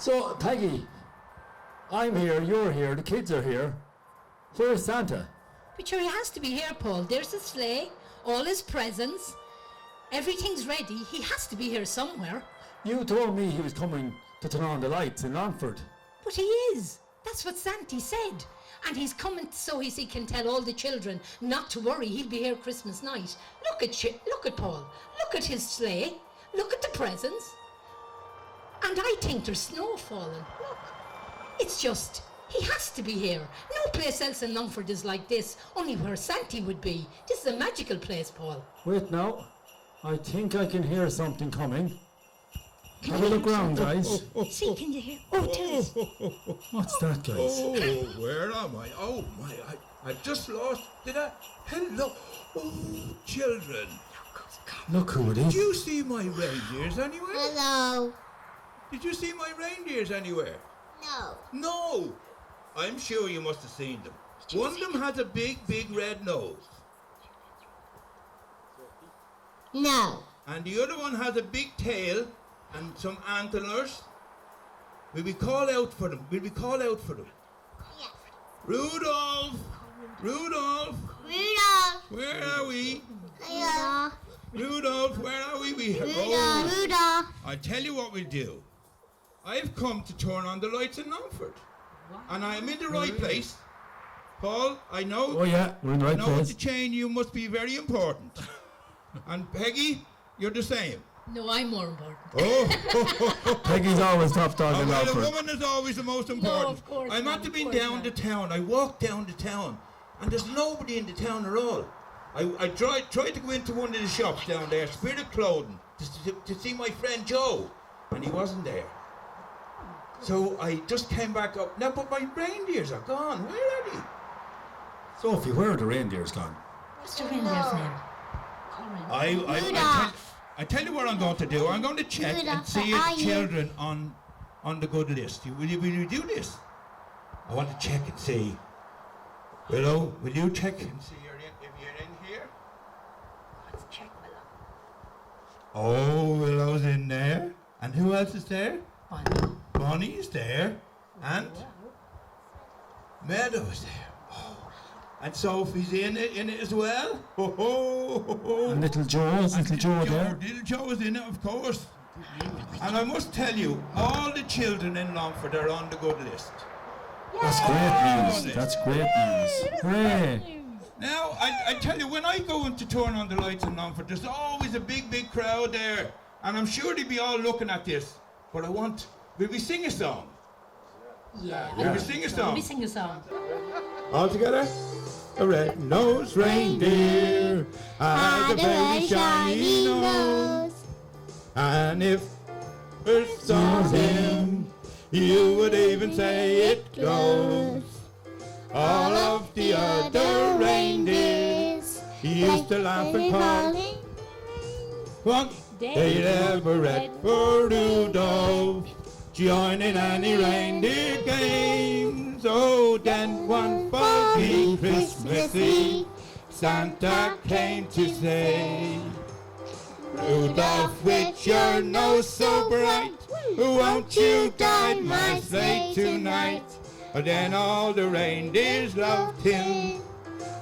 So, Peggy, I'm here, you're here, the kids are here. Where's Santa? But sure, he has to be here, Paul. There's the sleigh, all his presents. Everything's ready. He has to be here somewhere. You told me he was coming to turn on the lights in Longford. But he is. That's what Santy said. And he's coming so he can tell all the children not to worry. He'll be here Christmas night. Look at Paul. Look at his sleigh. Look at the presents. And I think there's snow falling. Look. It's just, he has to be here. No place else in Longford is like this, only where Santy would be. This is a magical place, Paul. Wait now. I think I can hear something coming. Have a look round, guys. See, can you hear? Oh, tell us. What's that, guys? Oh, where am I? Oh, my, I just lost. Did I? Hello. Oh, children. Look who it Did is. you see my reindeers anywhere? Hello. Did you see my reindeers anywhere? No. No. I'm sure you must have seen them. One of them has a big, big red nose. No. And the other one has a big tail and some antlers. Will we call out for them? Will we call out for them? Yes. Rudolph! Rudolph! Rudolph. Where are we? Hello. Rudolph, where are we? Rudolph. Rudolph. I'll tell you what we'll do. I've come to turn on the lights in Longford. And I'm in the right place. Paul, I know. Oh yeah, we're in the right I know with place. the chain you must be very important. And Peggy, you're the same. No, I'm more important. Oh, Peggy's always top dog in well, a Longford. woman is always the most important. of course I not, might have of been course down not. to town. I walked down to town, and there's nobody in the town at all. I tried to go into one of the shops down there, Spirit Clothing, to see my friend Joe, and he wasn't there. So I just came back up. Now, but my reindeers are gone. Where are they? Sophie, where are the reindeers gone? What's the reindeer's name? I tell you what I'm going to do. I'm going to check and see if children on the good list. Will you do this? I want to check and see. Willow, will you check and see if you're in here? Let's check Willow. Oh, Willow's in there. And who else is there? Bonnie. Bonnie's there. And Meadow's there. Oh. And Sophie's in it as well. Ho, ho, ho, ho. And little Joe there. Little Joe is in it, of course. And I must tell you, all the children in Longford are on the good list. That's great news. That's great news. Hooray. Now, I tell you, when I go into turn on the lights in Longford, there's always a big, big crowd there. And I'm sure they'll be all looking at this. But will we sing a song? Yeah. Will we sing a song? We sing a song. All together? A red-nosed reindeer has a very shiny nose. And if you saw him, you would even say it glows. All of the other reindeers used to laugh and call him. What? They never read for Rudolph, joining any reindeer games. Oh, then one foggy Christmas Eve, Santa came to say, Rudolph, with your nose so bright, won't you guide my sleigh tonight? Then all the reindeers loved him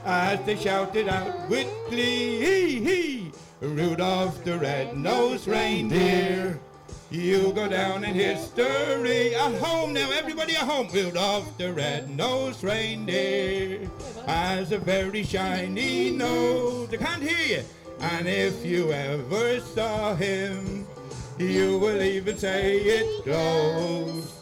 as they shouted out with glee, Rudolph the red-nosed reindeer, you go down in history. At home now, everybody at home. Rudolph the red-nosed reindeer has a very shiny nose. I can't hear you. And if you ever saw him, you will even say it glows.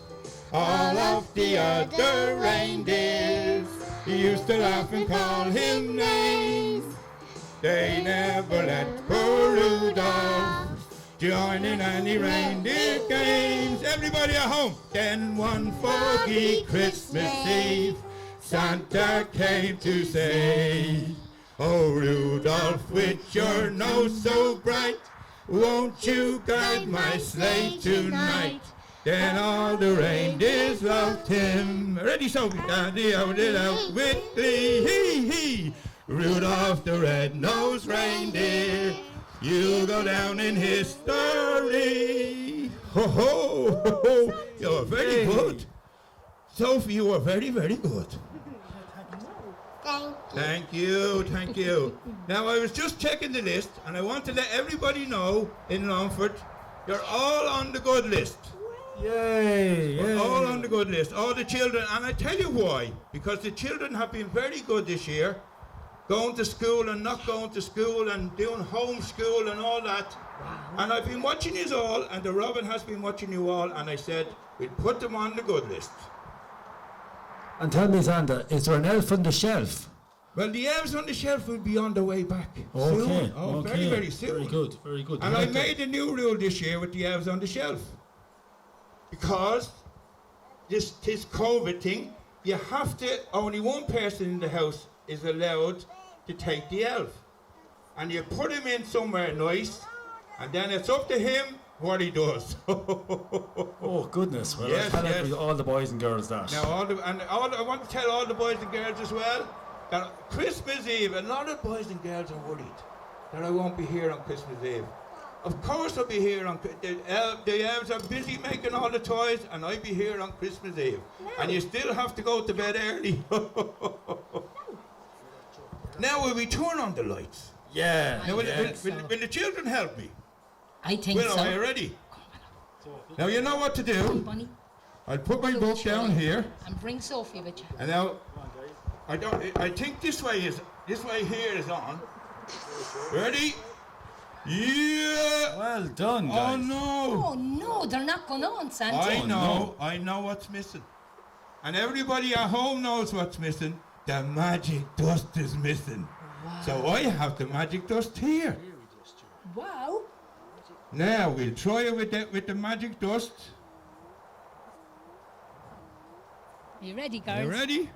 All of the other reindeers used to laugh and call him names. They never let poor Rudolph join in any reindeer games. Everybody at home. Then one foggy Christmas Eve, Santa came to say, oh, Rudolph, with your nose so bright, won't you guide my sleigh tonight? Then all the reindeers loved him. Ready, Sophie? Daddy, out it out with glee. Hee. Rudolph the red-nosed reindeer, you'll go down in history. Ho, ho, ho, ho. are very good. Sophie, you are very, very good. Thank you. Thank you. Now, I was just checking the list, and I want to let everybody know in Longford, you're all on the good list. Yay! We're Yay! all on the good list, all the children, and I tell you why. Because the children have been very good this year, going to school and not going to school and doing homeschool and all that. And I've been watching you all, and the Robin has been watching you all, and I said, we'd put them on the good list. And tell me, Santa, is there an elf on the shelf? Well, the elves on the shelf will be on the way back Okay. soon. Oh, okay. very, very soon. Very good. Very good. And I made a new rule this year with the elves on the shelf. Because this COVID thing, you have to, only one person in the house is allowed to take the elf. And you put him in somewhere nice, and then it's up to him what he does. Oh goodness! Well, Yes, I'll tell yes. all the boys and girls that. Now, I want to tell all the boys and girls as well that Christmas Eve, a lot of boys and girls are worried that I won't be here on Christmas Eve. Of course I'll be here on the elves are busy making all the toys, and I'll be here on Christmas Eve. No. And you still have to go to bed early. Now will we turn on the lights? Yeah. Now, will the children help me? I think Willow, so. are you ready? Now you know what to do. Bunny, I'll put my book down here. and bring Sophie with you. And now, I think this way here is on. Ready? Yeah! Well done, Oh guys. no! Oh no, they're not going on, Santa. I know what's missing. And everybody at home knows what's missing. The magic dust is missing. Wow. So I have the magic dust here. Wow. Now we'll try it with the magic dust. Are you ready, girls? You ready?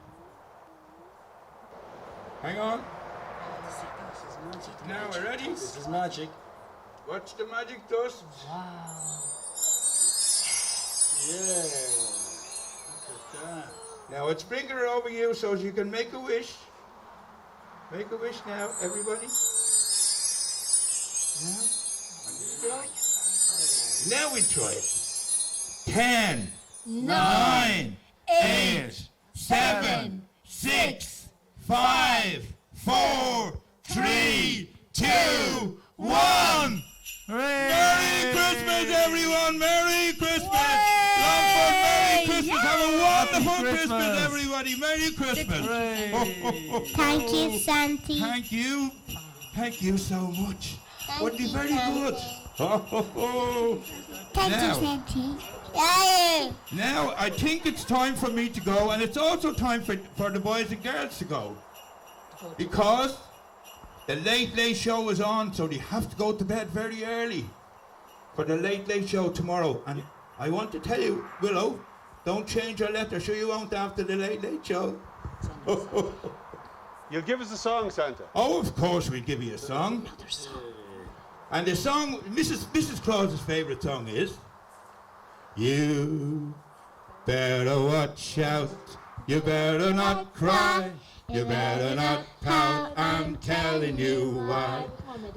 Hang on. Now we're ready. This is magic. Watch the magic dust. Wow. Yeah. Look at that. Now it's sprinkle it over you so you can make a wish. Make a wish now, everybody. Now we try it. 10, 9, 8, 7, 6, 5, 4, 3, 2, 1. Merry Christmas, everyone! Merry Christmas! Longford, Merry Christmas! Have a wonderful Christmas, everybody! Merry Christmas! Thank you, Santi. Thank you. Thank you so much. Would be very good. Thank Now. you, Santi. Yeah. Now, I think it's time for me to go, and it's also time for the boys and girls to go. Because the Late Late Show is on, so they have to go to bed very early for the Late Late Show tomorrow. And I want to tell you, Willow, don't change your letter, sure you won't after the Late Late Show. You'll give us a song, Santa. Oh, of course we'll give you a song. Another song. And the song, Mrs. Claus's favourite song is You better watch out, you better not cry, you better not pout, I'm telling you why.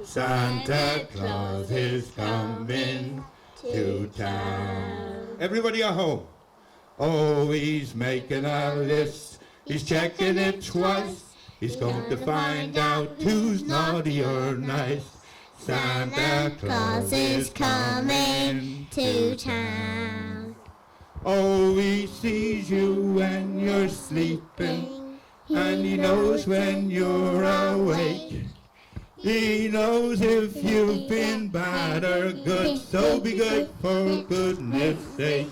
Santa Claus is coming to town. Everybody at home. Oh, he's making a list, he's checking it twice. He's going to find out who's naughty or nice. Santa Claus is coming to town. Oh, he sees you when you're sleeping, and he knows when you're awake. He knows if you've been bad or good, so be good for goodness sake.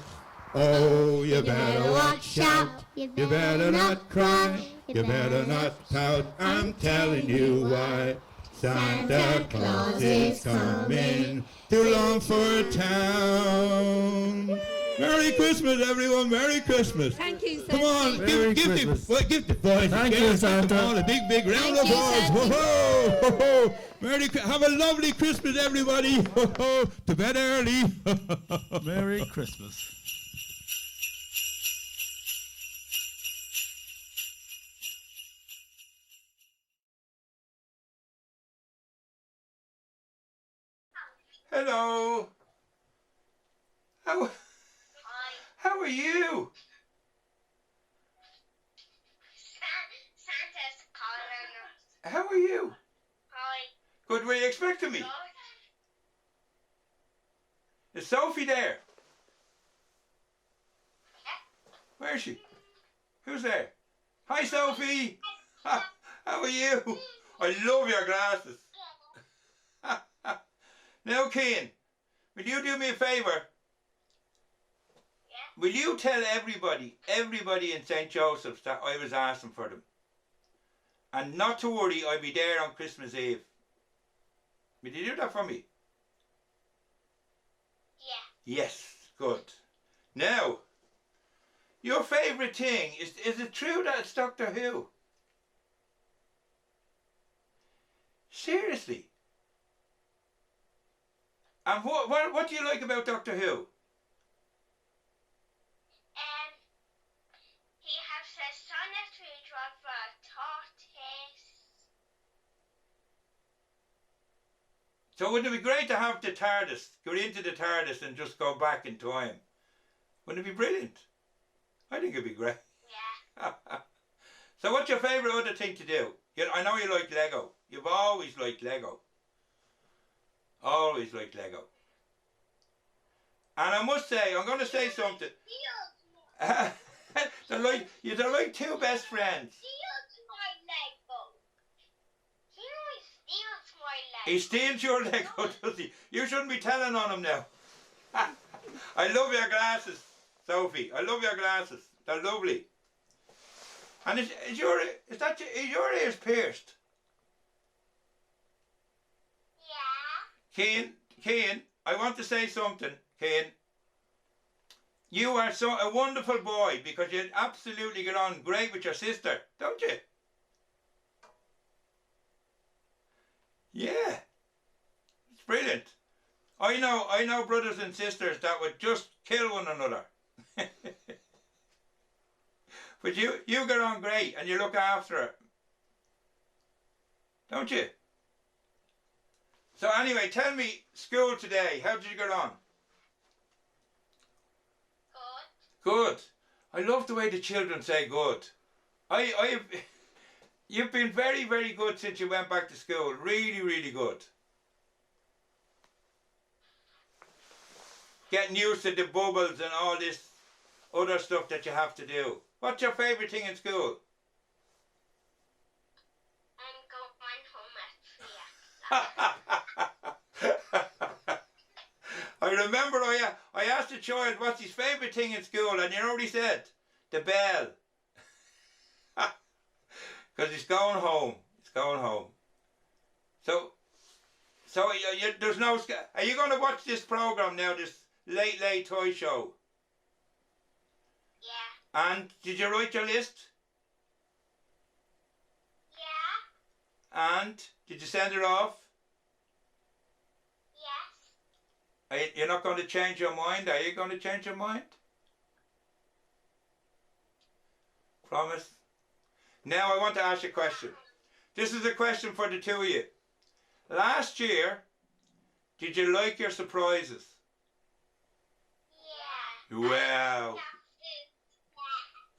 Oh, you better watch out, you better not cry, you better not pout, I'm telling you why. Santa Claus is coming to Longford town. Merry Christmas, everyone, Merry Christmas. Thank you, Santa. Come on, Merry give Christmas. the boys. Thank you, Santa. Come on, a big round of Thank you, applause. Santa. Ho ho, ho ho. Have a lovely Christmas, everybody. Ho ho, to bed early. Merry Christmas. Hello. How are you? Santa's calling us. How are you? Hi. Good, were you expecting me? Good. Is Sophie there? Yeah. Where is she? Who's there? Hi, Sophie. How are you? I love your glasses. Now, Ken, will you do me a favour? Yeah. Will you tell everybody in St. Joseph's that I was asking for them? And not to worry, I'll be there on Christmas Eve. Will you do that for me? Yeah. Yes, good. Now, your favourite thing, is it true that it's Doctor Who? Seriously? And what do you like about Doctor Who? He has a sanitary driver tortoise. So wouldn't it be great to have the TARDIS, go into the TARDIS and just go back in time? Wouldn't it be brilliant? I think it'd be great. Yeah. So what's your favourite other thing to do? I know you like Lego. You've always liked Lego. Always liked Lego. And I must say, I'm going to say something. They're like two best friends. Steals my Lego. He steals your Lego, does he? You shouldn't be telling on him now. I love your glasses, Sophie. I love your glasses. They're lovely. And is your ears pierced? Yeah. Ken, I want to say something, Ken. You are a wonderful boy because you absolutely get on great with your sister, don't you? Yeah. It's brilliant. I know brothers and sisters that would just kill one another. But you get on great and you look after her. Don't you? So anyway, tell me, school today, how did you get on? Good. Good. I love the way the children say good. You've been very, very good since you went back to school. Really, really good. Getting used to the bubbles and all this other stuff that you have to do. What's your favourite thing in school? I'm going home at 3 o'clock. I remember I asked a child what's his favourite thing in school, and you know what he said? The bell. Because he's going home. He's going home. So there's no... Are you going to watch this programme now, this late toy show? Yeah. And did you write your list? Yeah. And did you send it off? Yes. You're not going to change your mind? Are you going to change your mind? Promise? Now I want to ask you a question. This is a question for the two of you. Last year, did you like your surprises? Yeah. Wow.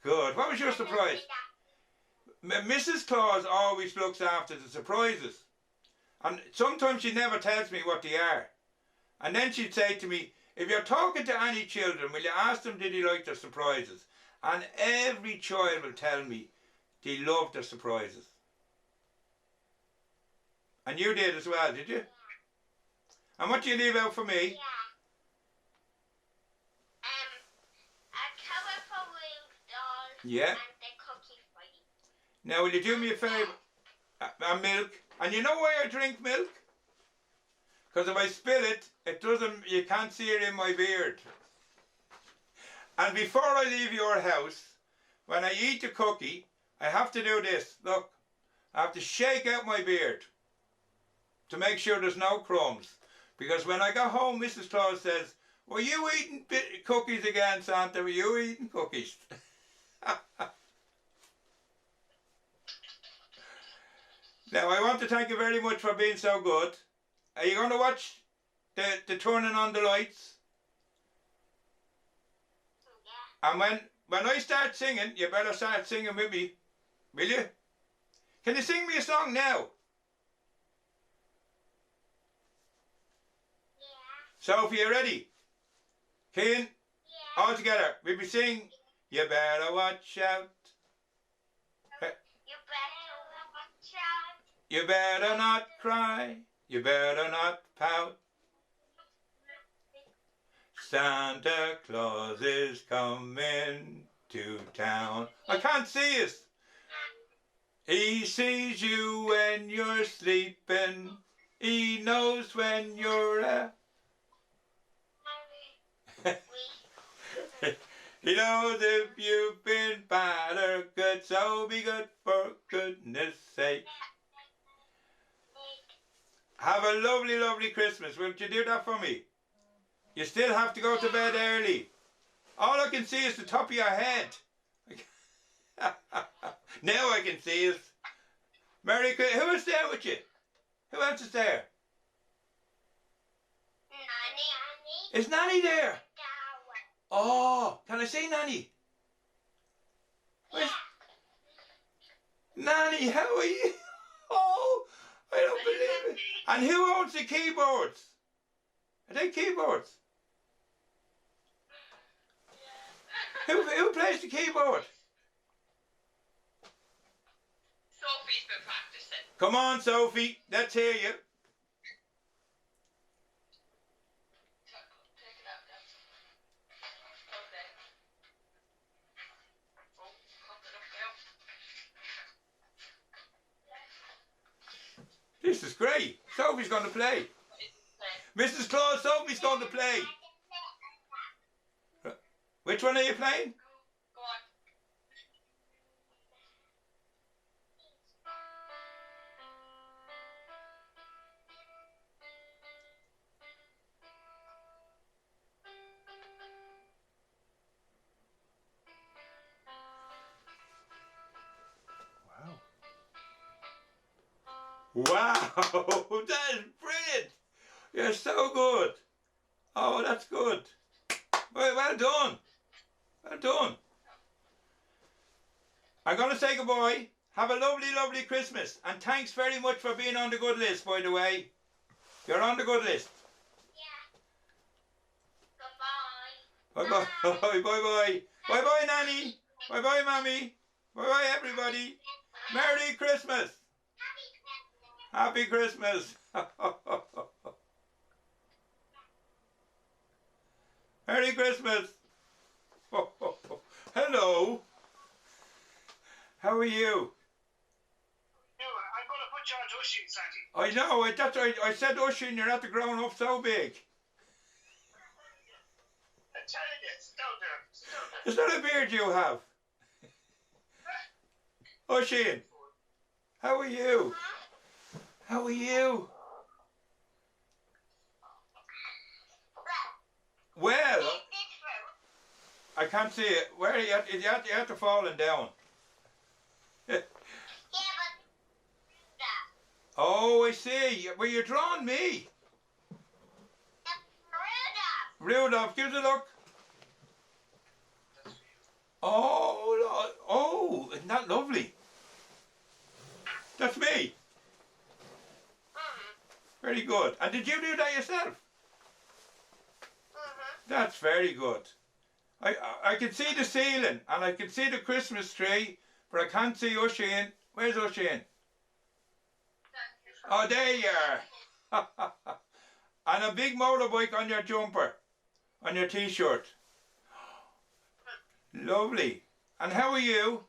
Good. What was your surprise? Mrs. Claus always looks after the surprises. And sometimes she never tells me what they are. And then she'd say to me, if you're talking to any children, will you ask them did they like their surprises? And every child will tell me they loved their surprises. And you did as well, did you? And what do you leave out for me? Yeah. A colourful doll. Yeah. And the cookie fight. Now will you do me a favour? A milk. And you know why I drink milk? Because if I spill it, you can't see it in my beard. And before I leave your house, when I eat the cookie, I have to do this. Look, I have to shake out my beard to make sure there's no crumbs. Because when I got home, Mrs. Claus says, were you eating cookies again, Santa? Were you eating cookies? Now, I want to thank you very much for being so good. Are you going to watch the turning on the lights? And when I start singing, you better start singing with me. Will you? Can you sing me a song now? Yeah. Sophie, you ready? Ken, Yeah. all together. We'll be singing, you better watch out. You better watch out. You better not cry. You better not pout. Santa Claus is coming to town. I can't see us. He sees you when you're sleeping. He knows when you're He knows if you've been bad or good, so be good for goodness sake. Have a lovely, lovely Christmas. Will you do that for me? You still have to go to bed early. All I can see is the top of your head. Now I can see it. Merry Christmas. Who is there with you? Who else is there? Nanny. Is Nanny there? Oh, can I see Nanny? Where's... Nanny, how are you? Oh, I don't believe it. And who owns the keyboards? Are they keyboards? Who plays the keyboard? Sophie's been practicing. Come on, Sophie. Let's hear you. Take it out now. Okay. Oh, hold it up now. This is great. Sophie's going to play. Mrs. Claus, Sophie's going to play. Which one are you playing? Go on. Wow, that is brilliant. You're so good. Oh, that's good. Well done. Well done. I'm going to say goodbye. Have a lovely, lovely Christmas. And thanks very much for being on the good list, by the way. You're on the good list. Yeah. Goodbye. Bye-bye. Bye-bye. Bye-bye, Nanny. Bye-bye, Mommy. Bye-bye, everybody. Merry Christmas. Happy Christmas. Merry Christmas. Hello. How are you? I'm going to put you on to Oisin, Santi. I know. That's right. I said, Oisin, you're not growing up so big. I'm telling you, it's down there. It's down there. Is that a beard you have? Oisin, how are you? How are you? Well, I can't see it. Where are you? You have to falling down. Yeah, but Oh, I see. Well, you're drawing me. Rudolph, give us a look. Oh, isn't that lovely? That's me. Very good. And did you do that yourself? That's very good. I can see the ceiling and I can see the Christmas tree, but I can't see Oisin. Where's Oisin? Oh, there you are. And a big motorbike on your jumper, on your t-shirt. Lovely. And how are you?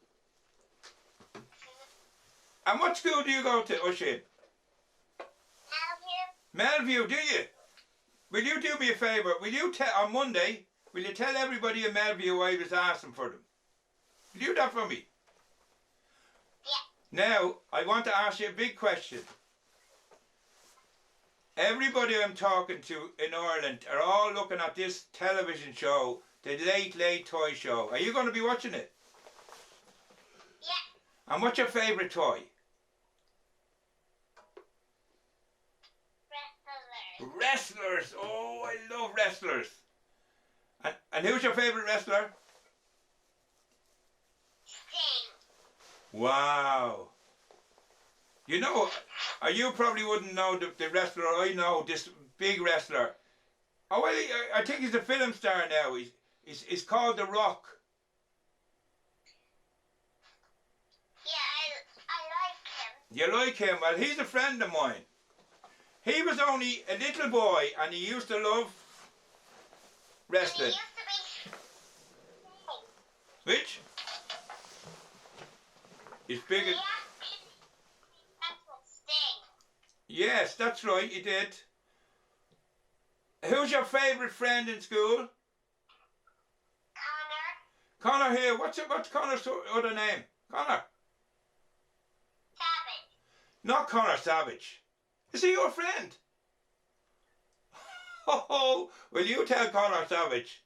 And what school do you go to, Oisin? Melview, do you? Will you do me a favour? Will you tell on Monday? Will you tell everybody in Melview I was asking for them? Will you do that for me? Yeah. Now I want to ask you a big question. Everybody I'm talking to in Ireland are all looking at this television show, the Late Late Toy Show. Are you going to be watching it? Yeah. And what's your favourite toy? Wrestlers. Wrestlers. Oh, I love wrestlers. And who's your favourite wrestler? Wow. You know, you probably wouldn't know the wrestler I know, this big wrestler. Oh, well, I think he's a film star now. He's called The Rock. Yeah, I like him. You like him? Well, he's a friend of mine. He was only a little boy and he used to love And he wrestling. used to be Which? He's big. He actually wrestled Sting. Yes, that's right, he did. Who's your favourite friend in school? Connor Connor here. What's Connor's other name? Connor. Savage. Not Connor Savage. Is he your friend? Oh, will you tell Connor Savage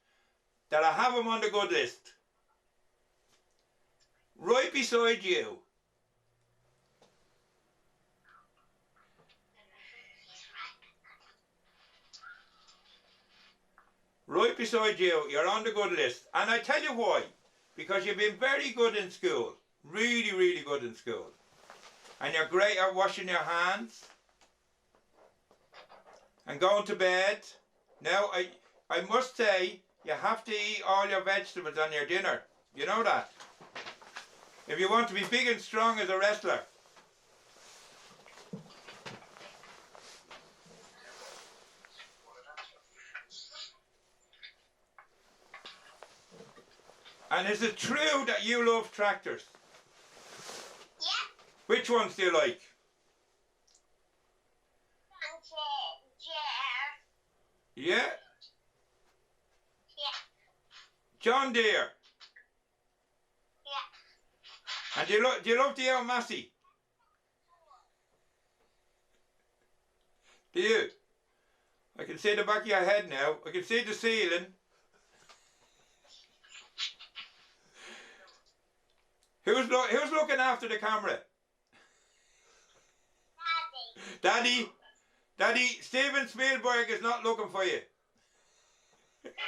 that I have him on the good list? Right beside you. Right beside you. You're on the good list. And I tell you why. Because you've been very good in school. Really, really good in school. And you're great at washing your hands. And going to bed. Now, I must say, you have to eat all your vegetables on your dinner. You know that? If you want to be big and strong as a wrestler. And is it true that you love tractors? Yeah. Which ones do you like? And Jer. Yeah? Yeah. John Deere. Yeah. And do you love the El Massey? Do you? I can see the back of your head now. I can see the ceiling. Who's looking after the camera? Daddy. Daddy, Steven Spielberg is not looking for you.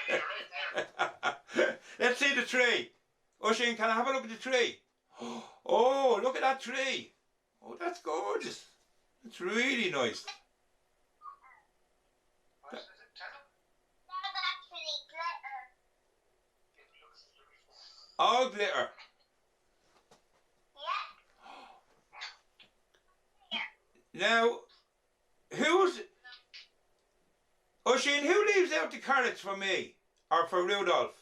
Yeah, right there. Let's see the tree. Oisin, can I have a look at the tree? Oh, look at that tree. Oh, that's gorgeous. It's really nice. What is it? Tell him. That's actually glitter. It looks beautiful. All glitter. Yeah. Now, Oisin, who leaves out the carrots for me? Or for Rudolph?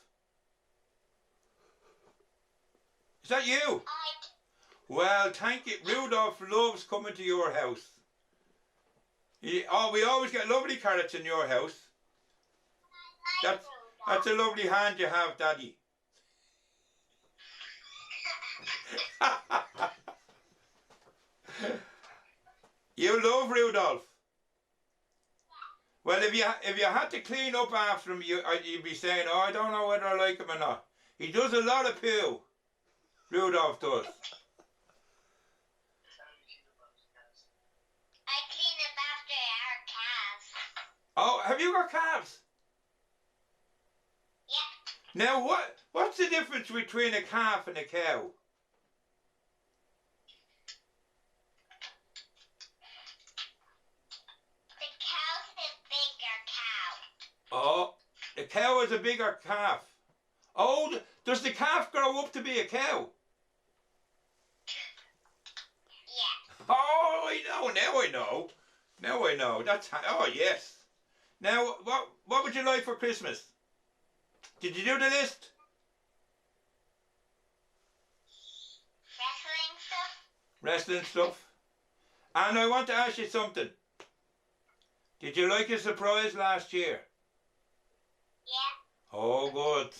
Is that you? Well, thank you. Rudolph loves coming to your house. We always get lovely carrots in your house. That's a lovely hand you have, Daddy. You love Rudolph. Well, if you had to clean up after him, you'd be saying, "Oh, I don't know whether I like him or not." He does a lot of poo. Rudolph does. I clean up after our calves. Oh, have you got calves? Yeah. Now, what's the difference between a calf and a cow? The cow's a bigger cow. Oh, the cow is a bigger calf. Oh, does the calf grow up to be a cow? Yeah. Oh, I know. Now I know. Now I know. Oh, yes. Now, what would you like for Christmas? Did you do the list? Wrestling stuff. Wrestling stuff. And I want to ask you something. Did you like your surprise last year? Yeah. Oh, good.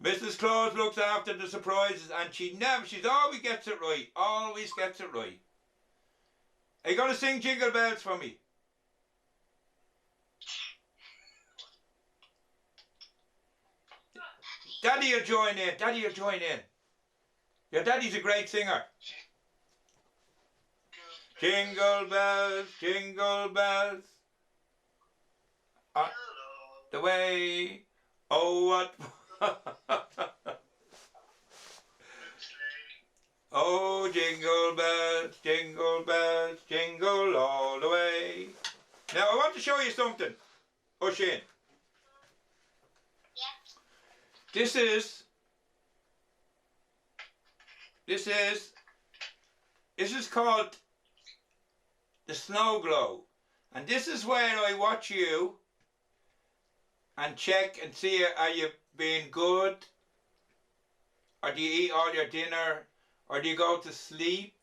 Mrs. Claus looks after the surprises and she always gets it right. Always gets it right. Are you going to sing Jingle Bells for me? Daddy will join in. Daddy will join in. Your daddy's a great singer. Jingle bells, jingle bells. The way. Oh, what. Oh, jingle bells, jingle all the way. Now I want to show you something, Rosheen. Yeah. This is called the snow globe, and this is where I watch you and check and see are you being good, or do you eat all your dinner, or do you go to sleep,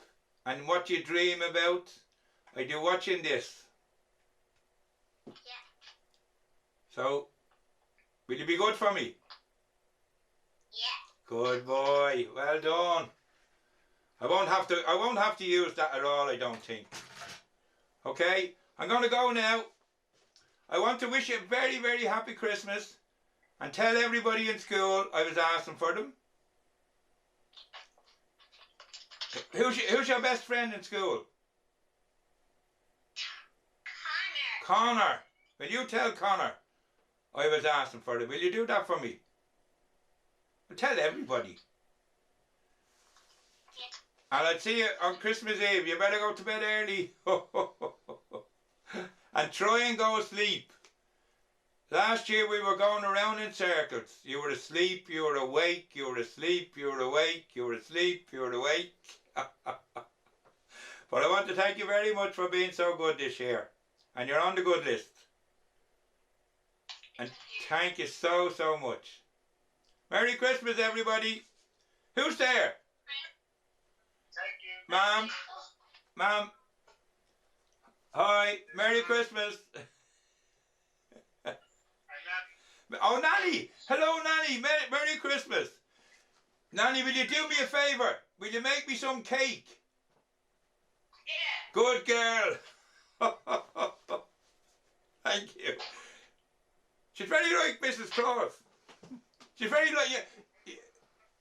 and what you dream about. I do watching this. Yeah. So, will you be good for me? Yeah. Good boy. Well done. I won't have to use that at all, I don't think. Okay? I'm going to go now. I want to wish you a very, very happy Christmas and tell everybody in school I was asking for them. Who's your best friend in school? Connor. Connor. Will you tell Connor I was asking for them? Will you do that for me? Well, tell everybody. Yeah. And I'll see you on Christmas Eve. You better go to bed early. And try and go sleep. Last year we were going around in circles. You were asleep, you were awake, you were asleep, you were awake, you were asleep, you were awake. But I want to thank you very much for being so good this year. And you're on the good list. And thank you so, so much. Merry Christmas, everybody. Who's there? Thank you. Ma'am. Ma'am. Hi. Merry Christmas. Oh, Nanny. Hello, Nanny. Merry Christmas. Nanny, will you do me a favour? Will you make me some cake? Yeah. Good girl. Thank you. She's very like Mrs. Claus. She's very like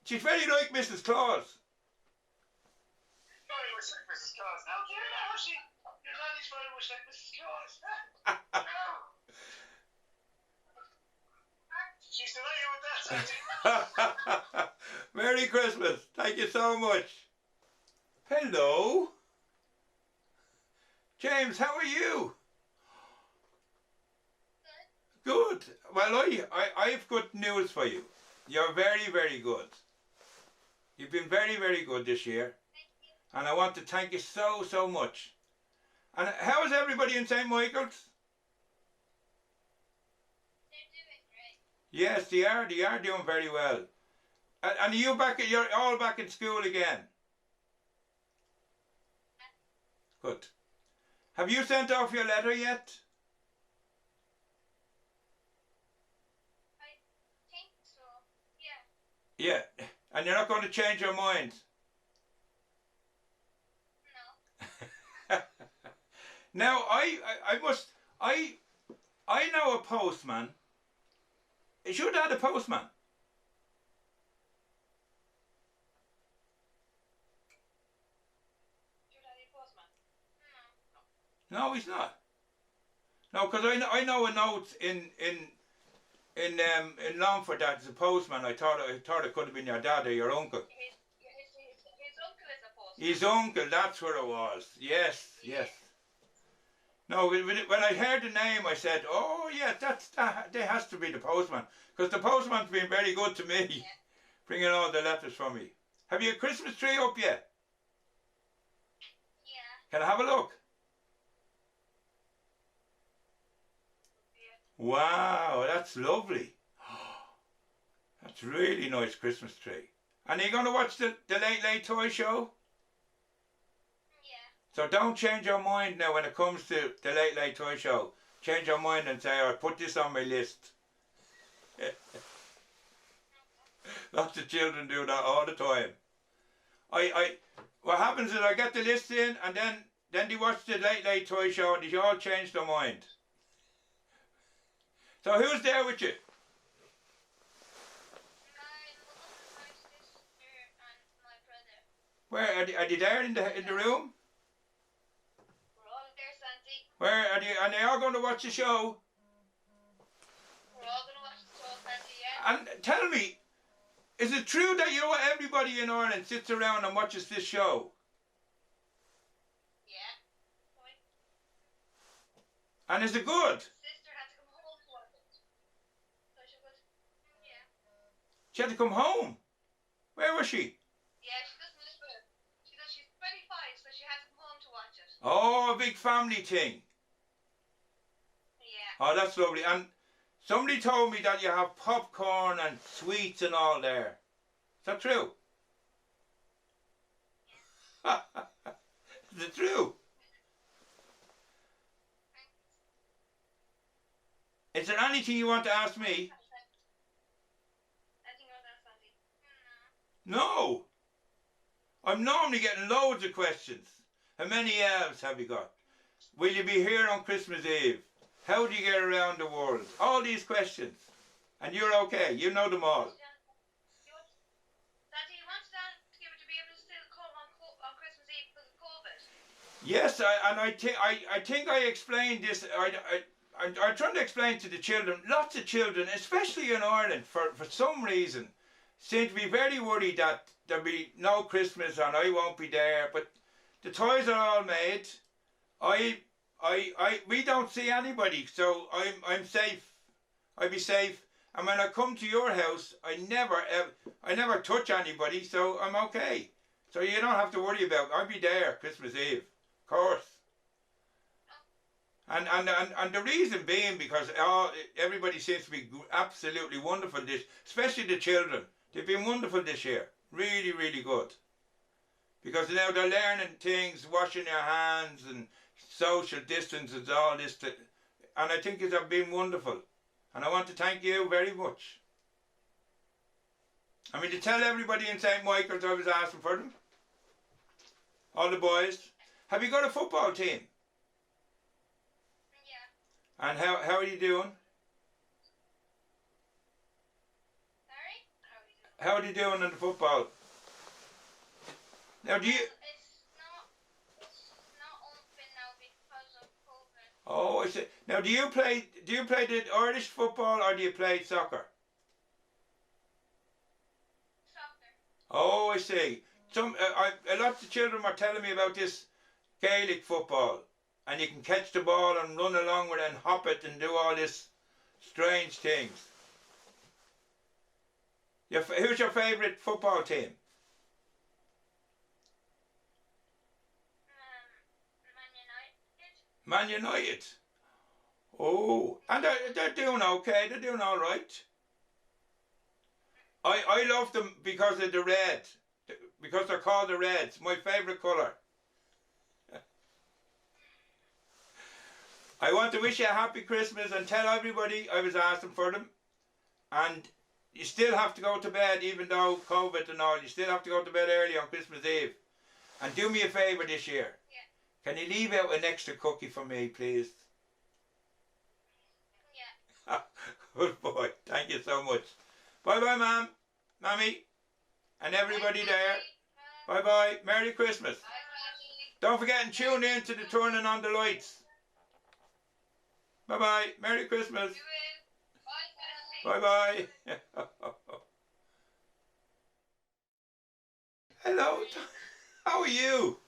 She's very like Mrs. Claus. Very much like Mrs. Claus. Now, do you know how your nanny's very much like Mrs. Claus? She's delighted with that, Sandy. Merry Christmas. Thank you so much. Hello. James, how are you? Good. Well, I've good news for you. You're very, very good. You've been very, very good this year. And I want to thank you so, so much. And how is everybody in St. Michael's? They're doing great. Yes, they are. They are doing very well. And you're all back in school again? Good. Have you sent off your letter yet? I think so. Yeah. Yeah. And you're not going to change your mind? No. Now, I know a postman. Is your dad a postman? Your daddy postman? No, he's not. No, because I know a note in Longford that is a postman. I thought it could have been your dad or your uncle. His uncle is a postman. His uncle, that's where it was. Yes, yes. No, when I heard the name, I said, "Oh, yeah, that has to be the postman," because the postman's been very good to me, Yeah. bringing all the letters for me. Have you a Christmas tree up yet? Yeah. Can I have a look? Yeah. Wow, that's lovely. That's really nice Christmas tree. And are you going to watch the Late Late Toy Show? Yeah. So don't change your mind now when it comes to the Late Late Toy Show. Change your mind and say, "I'll put this on my list." Lots of children do that all the time. What happens is I get the list in, and then they watch the Late Late Toy Show, and they all change their mind. So who's there with you? My mother, my sister, and my brother. Where are they there in the room? We're all there, Sandy. Where are they? Are they all going to watch the show? We're all gonna watch the show, Sandy. Yeah. And tell me, Is it true that everybody in Ireland sits around and watches this show? Yeah. And is it good? Sister had to come home to watch it. So she goes, yeah. She had to come home. Where was she? Yeah, she doesn't live with her. She's 25, so she had to come home to watch it. Oh, a big family thing. Yeah. Oh, that's lovely. And somebody told me that you have popcorn and sweets and all there. Is that true? Is it true? Is there anything you want to ask me? Anything else, Sandy? No. I'm normally getting loads of questions. How many elves have you got? Will you be here on Christmas Eve? How do you get around the world? All these questions. And you're okay. You know them all. Sandy, you want Thanksgiving to be able to still come on Christmas Eve because of COVID? Yes, I think I explained this. I'm trying to explain to the children. Lots of children, especially in Ireland, for some reason, seem to be very worried that there'll be no Christmas and I won't be there. But the toys are all made. We don't see anybody, so I'm safe. I'll be safe. And when I come to your house, I never touch anybody, so I'm okay. So you don't have to worry about. I'll be there Christmas Eve, of course. And the reason being because everybody seems to be absolutely wonderful especially the children. They've been wonderful this year, really, really good. Because now they're learning things, washing their hands and social distance and all this. And I think it's been wonderful. And I want to thank you very much. I mean, to tell everybody in St. Michael's I was asking for them. All the boys. Have you got a football team? Yeah. And how are you doing? Sorry? How are you doing in the football? Now do you... It's not open now because of COVID. Oh, I see. Now do you play the Irish football or do you play soccer? Soccer. Oh, I see. A lot of children were telling me about this Gaelic football. And you can catch the ball and run along with it and hop it and do all this strange things. Who's your favourite football team? Man United. Man United. Oh, and they're doing okay. They're doing all right. I love them because of the red. Because they're called the Reds. My favourite colour. I want to wish you a happy Christmas and tell everybody I was asking for them. And you still have to go to bed, even though COVID and all. You still have to go to bed early on Christmas Eve. And do me a favour this year. Yeah. Can you leave out an extra cookie for me, please? Yeah. Good boy. Thank you so much. Bye-bye, Ma'am. Mammy. And everybody there. Bye-bye. Merry Christmas. Bye, Sandy. Don't forget and tune in to the turning on the lights. Bye-bye. Merry Christmas. You will. Bye, Sandy. Bye-bye. Hello. How are you?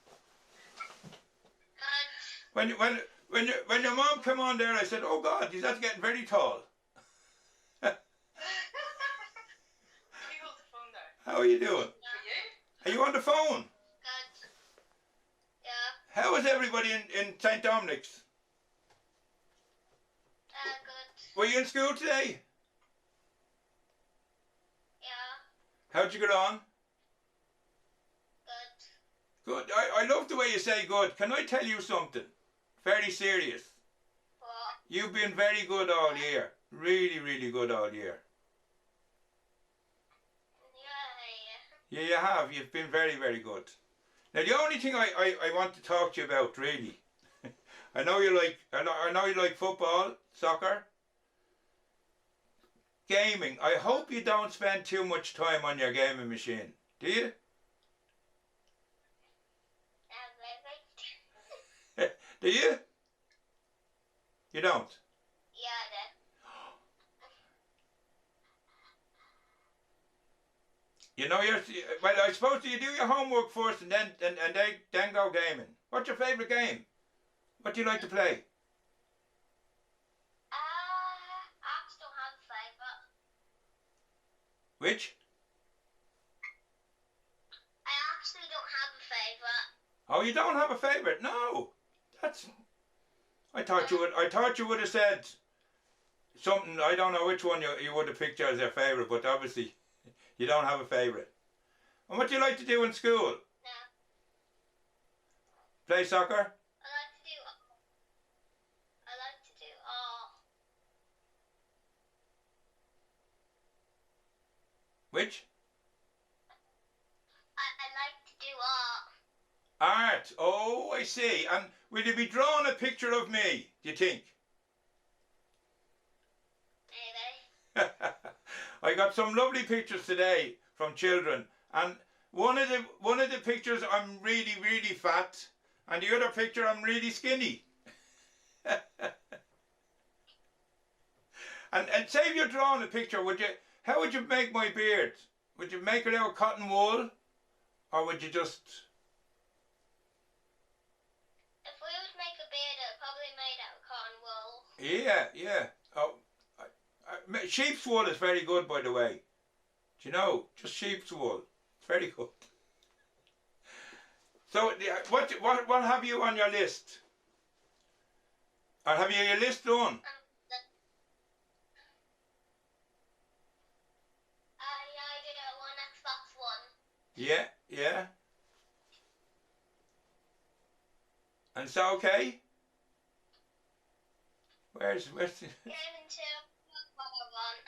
Good. When your mom came on there, I said, "Oh God, he's not getting very tall." Can you hold the phone there? How are you doing? For you? Are you on the phone? Good. Yeah. How is everybody in St. Dominic's? Good. Were you in school today? Yeah. How'd you get on? Good. Good. I love the way you say good. Can I tell you something? Very serious. What? You've been very good all year. Really, really good all year. Yeah. Yeah, you have. You've been very, very good. Now, the only thing I want to talk to you about, really, I know you like football, soccer, gaming. I hope you don't spend too much time on your gaming machine. Do you? Do you? You don't? Yeah. You know, well, I suppose you do your homework first and then go gaming. What's your favourite game? What do you like to play? I actually don't have a favourite. Which? I actually don't have a favourite. Oh, you don't have a favourite? No. I thought you would have said something. I don't know which one you would have picked as your favourite, but obviously you don't have a favourite. And what do you like to do in school? No. Play soccer? I like to do art. Which? I like to do art. Art. Oh, I see. And will you be drawing a picture of me, do you think? Maybe. I got some lovely pictures today from children, and one of the pictures I'm really, really fat, and the other picture I'm really skinny. and say if you're drawing a picture, how would you make my beard? Would you make it out of cotton wool, or would you just? If we would make a beard, it probably made out of cotton wool. Yeah. Oh, sheep's wool is very good, by the way. Do you know? Just sheep's wool. It's very good. So, what have you on your list? Or have you your list done? Yeah, I did it on Xbox One. Yeah. And so, okay? Where's the... Gaming chair, what I want.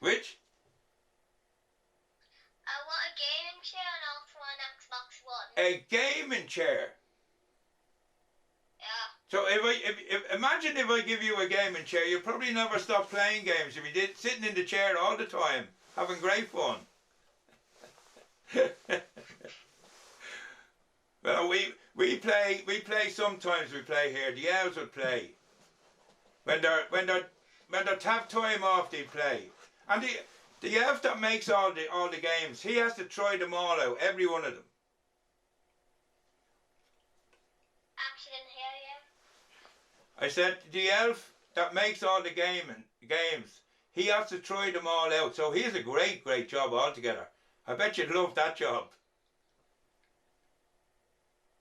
Which? I want a gaming chair and also an Xbox One. A gaming chair. Yeah. So if imagine if I give you a gaming chair, you'll probably never stop playing games. If you did sitting in the chair all the time, having great fun. Well, we play sometimes. We play here. The elves would play when they have time off. They play, and the elf that makes all the games, he has to try them all out, every one of them. Actually, didn't hear you. I said the elf that makes all the games, he has to try them all out. So he has a great job altogether. I bet you'd love that job.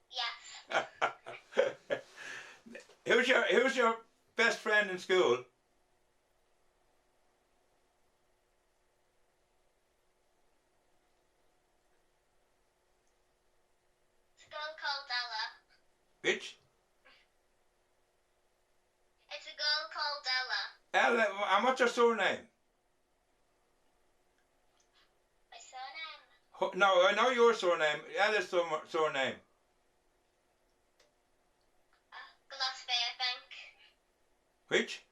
Yes. Who's your best friend in school? It's a girl called Ella. Which? It's a girl called Ella. Ella. And what's your surname? My surname? No, I know your surname. Ella's surname. Gillespie, I think. Which?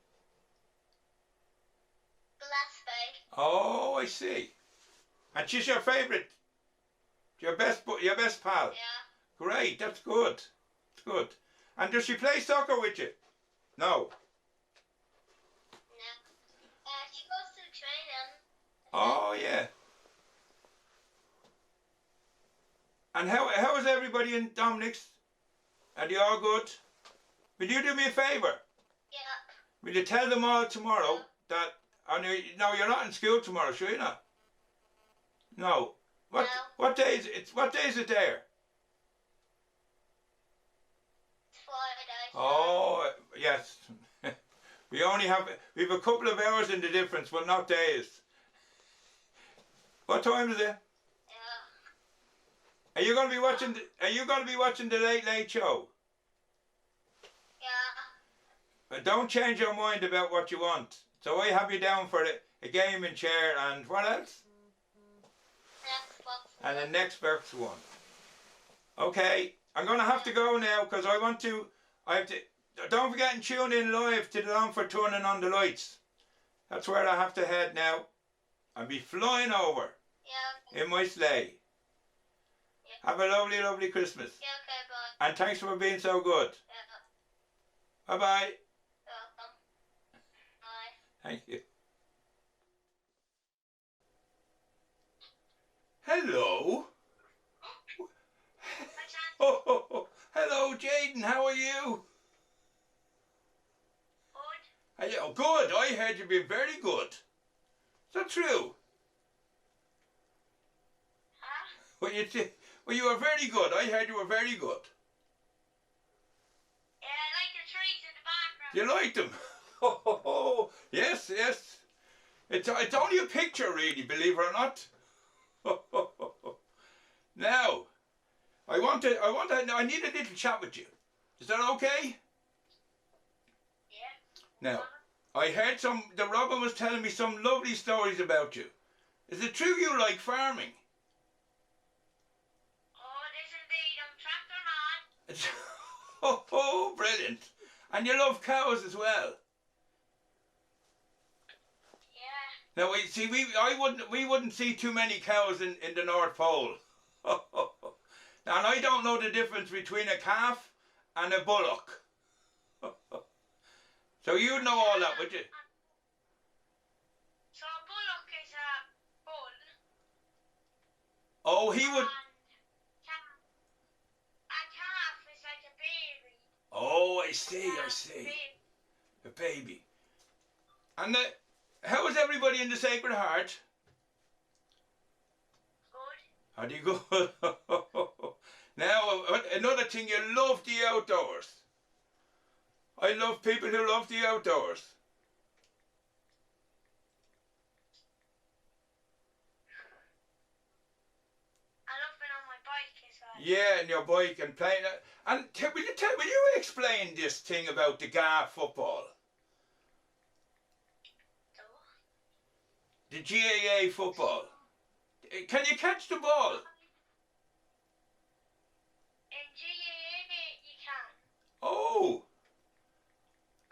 Gillespie. Oh, I see. And she's your favourite. Your best pal. Yeah. Great, that's good. It's good. And does she play soccer with you? No. No. She goes to the training. Oh, yeah. And how is everybody in Dominic's? Are they all good? Will you do me a favour? Yeah. Will you tell them all tomorrow that... No, you're not in school tomorrow, sure you're not? No. What day is it? What day is it there? It's Friday. Oh, yes. we have a couple of hours in the difference, but not days. What time is it? Yeah. Are you going to be watching the Late Late Show? Yeah. Don't change your mind about what you want. So I have you down for a gaming chair and what else? Xbox. And the next Xbox One. Okay, I'm going to have to go now because I have to. Don't forget and tune in live to the Longford turning on the lights. That's where I have to head now. I'll be flying over Yeah. in my sleigh. Yeah. Have a lovely, lovely Christmas. Yeah, okay, bye. And thanks for being so good. Yeah. Bye-bye. You're welcome. Bye. Thank you. Hello. Hi, Santa. Oh, hello, Jaden. How are you? Good. Are you oh, good? I heard you've been very good. Is that true? Huh? Well, you were very good. I heard you were very good. Yeah, I like the trees in the background. You liked them? Oh, yes, yes. It's only a picture, really, believe it or not. Now, I need a little chat with you. Is that okay? Yeah. Now, I heard the Robin was telling me some lovely stories about you. Is it true you like farming? Oh, it is indeed. I'm tractor man. Oh, brilliant. And you love cows as well. Yeah. Now, we wouldn't see too many cows in the North Pole. Now, and I don't know the difference between a calf and a bullock. So you'd know all that, would you? So a bullock is a bull. Oh, he would. A calf is like a baby. Oh, I see. A baby. And how is everybody in the Sacred Heart? Good. How do you go? Now, another thing, you love the outdoors. I love people who love the outdoors. I love being on my bike as well. Yeah, and your bike and playing it. And will you explain this thing about the GAA football? So, The GAA football. Can you catch the ball? in GAA you can. Oh.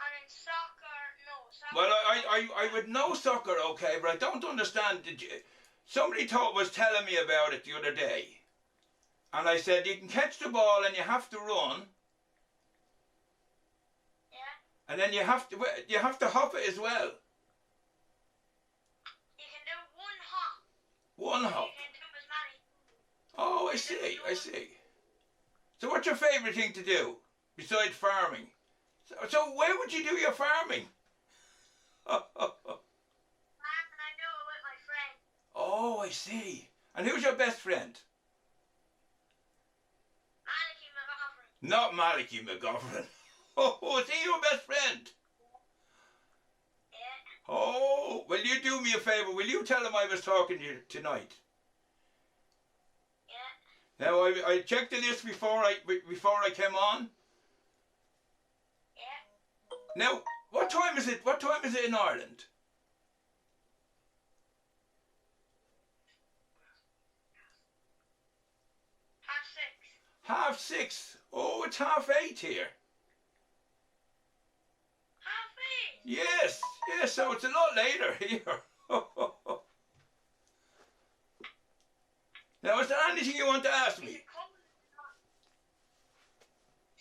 And in soccer, no. Soccer Well, I would know soccer, okay, but I don't understand. Somebody was telling me about it the other day. And I said, you can catch the ball and you have to run. Yeah. And then you have to hop it as well. You can do one hop. One hop. You can do as many. Oh, I see. So what's your favourite thing to do besides farming? So where would you do your farming? And I do it with my friend. Oh, I see. And who's your best friend? Maliki McGovern. Not Maliki McGovern. Oh, is he your best friend? Yeah. Oh, will you do me a favour? Will you tell him I was talking to you tonight? Yeah. Now, I checked the list before I came on. Yeah. Now, what time is it? What time is it in Ireland? Half six. 6:30. Oh, it's 8:30 here. Half eight. Yes, so it's a lot later here. Now, is there anything you want to ask Is me? it cold?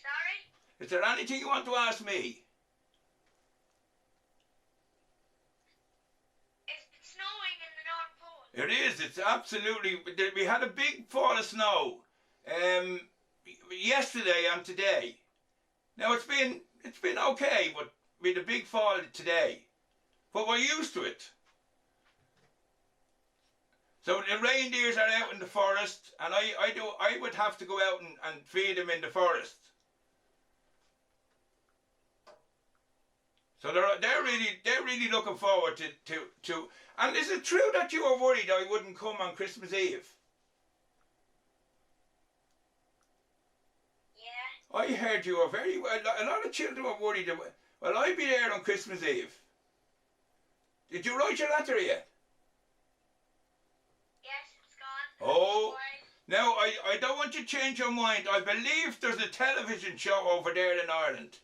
Sorry? Is there anything you want to ask me? Is it snowing in the North Pole? It is. It's absolutely. We had a big fall of snow, yesterday and today. Now it's been okay, but we had a big fall today. But we're used to it. So the reindeers are out in the forest, and I would have to go out and feed them in the forest. So they're really looking forward to. And is it true that you were worried I wouldn't come on Christmas Eve? Yeah. I heard you were very well. A lot of children were worried. Well, I'll be there on Christmas Eve. Did you write your letter yet? Yes, it's gone. Oh. Why? Now, I don't want you to change your mind. I believe there's a television show over there in Ireland,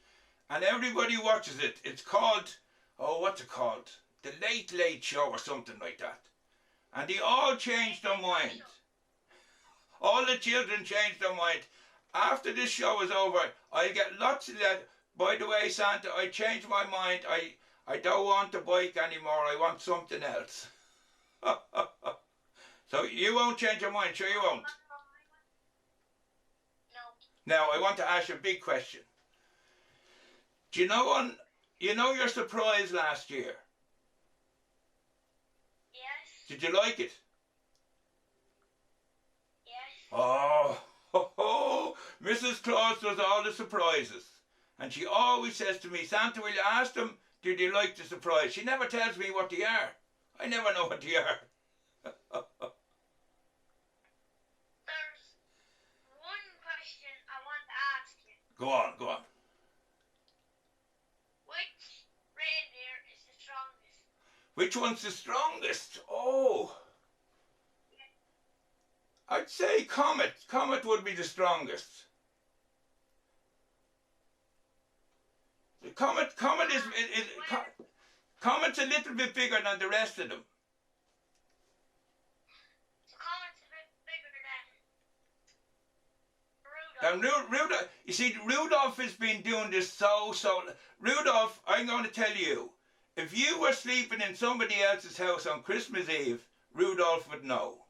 and everybody watches it. It's called, what's it called? The Late Late Show or something like that. And they all changed their mind. All the children changed their mind. After this show is over, I'll get lots of letters. By the way, Santa, I changed my mind. I don't want the bike anymore. I want something else. So you won't change your mind, sure you won't. No. Now I want to ask you a big question. Do you know your surprise last year? Yes. Did you like it? Yes. Oh, ho, ho. Mrs. Claus does all the surprises. And she always says to me, Santa, will you ask them, did you like the surprise? She never tells me what they are. I never know what they are. There's one question I want to ask you. Go on, go on. Which reindeer is the strongest? Which one's the strongest? Oh, I'd say Comet. Comet would be the strongest. The Comet's a little bit bigger than the rest of them. So Comet's a bit bigger than Rudolph. And Rudolph, you see, Rudolph has been doing this so. Rudolph, I'm going to tell you, if you were sleeping in somebody else's house on Christmas Eve, Rudolph would know.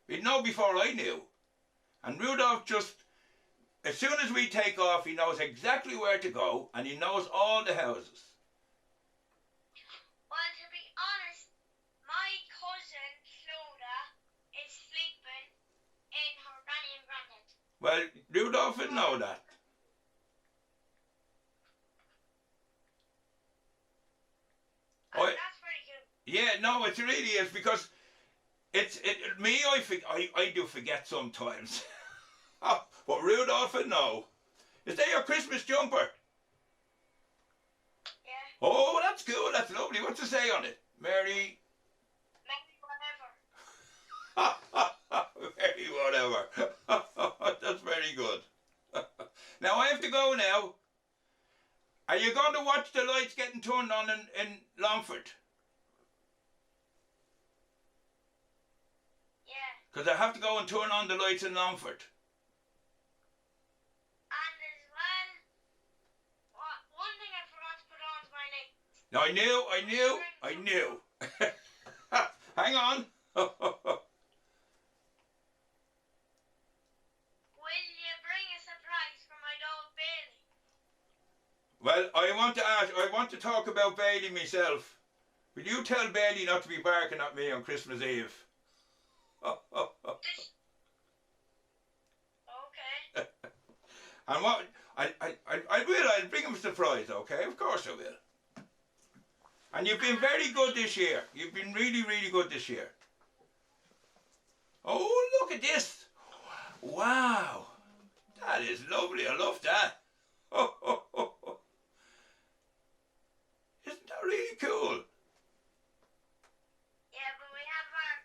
He'd know before I knew. And Rudolph just, as soon as we take off, he knows exactly where to go, and he knows all the houses. Well, to be honest, my cousin Flora is sleeping in her granny and granddad. Well, Rudolph would know that. Oh, that's pretty good. Yeah, no, it really is, because I do forget sometimes. But Rudolph would know. Is that your Christmas jumper? Yeah. Oh, that's cool, that's lovely. What's it say on it? Merry... Maybe whatever. Very whatever. That's very good. Now I have to go now. Are you going to watch the lights getting turned on in Longford? Yeah. Because I have to go and turn on the lights in Longford. And as well, one thing I forgot to put on my list. I knew. Hang on. Will you bring a surprise for my dog Bailey? Well, I want to talk about Bailey myself. Will you tell Bailey not to be barking at me on Christmas Eve? Okay. And what I'll bring him a surprise, okay? Of course I will. And you've been very good this year. You've been really, really good this year. Oh, look at this. Wow. That is lovely. I love that. Isn't that really cool? Yeah, but we have our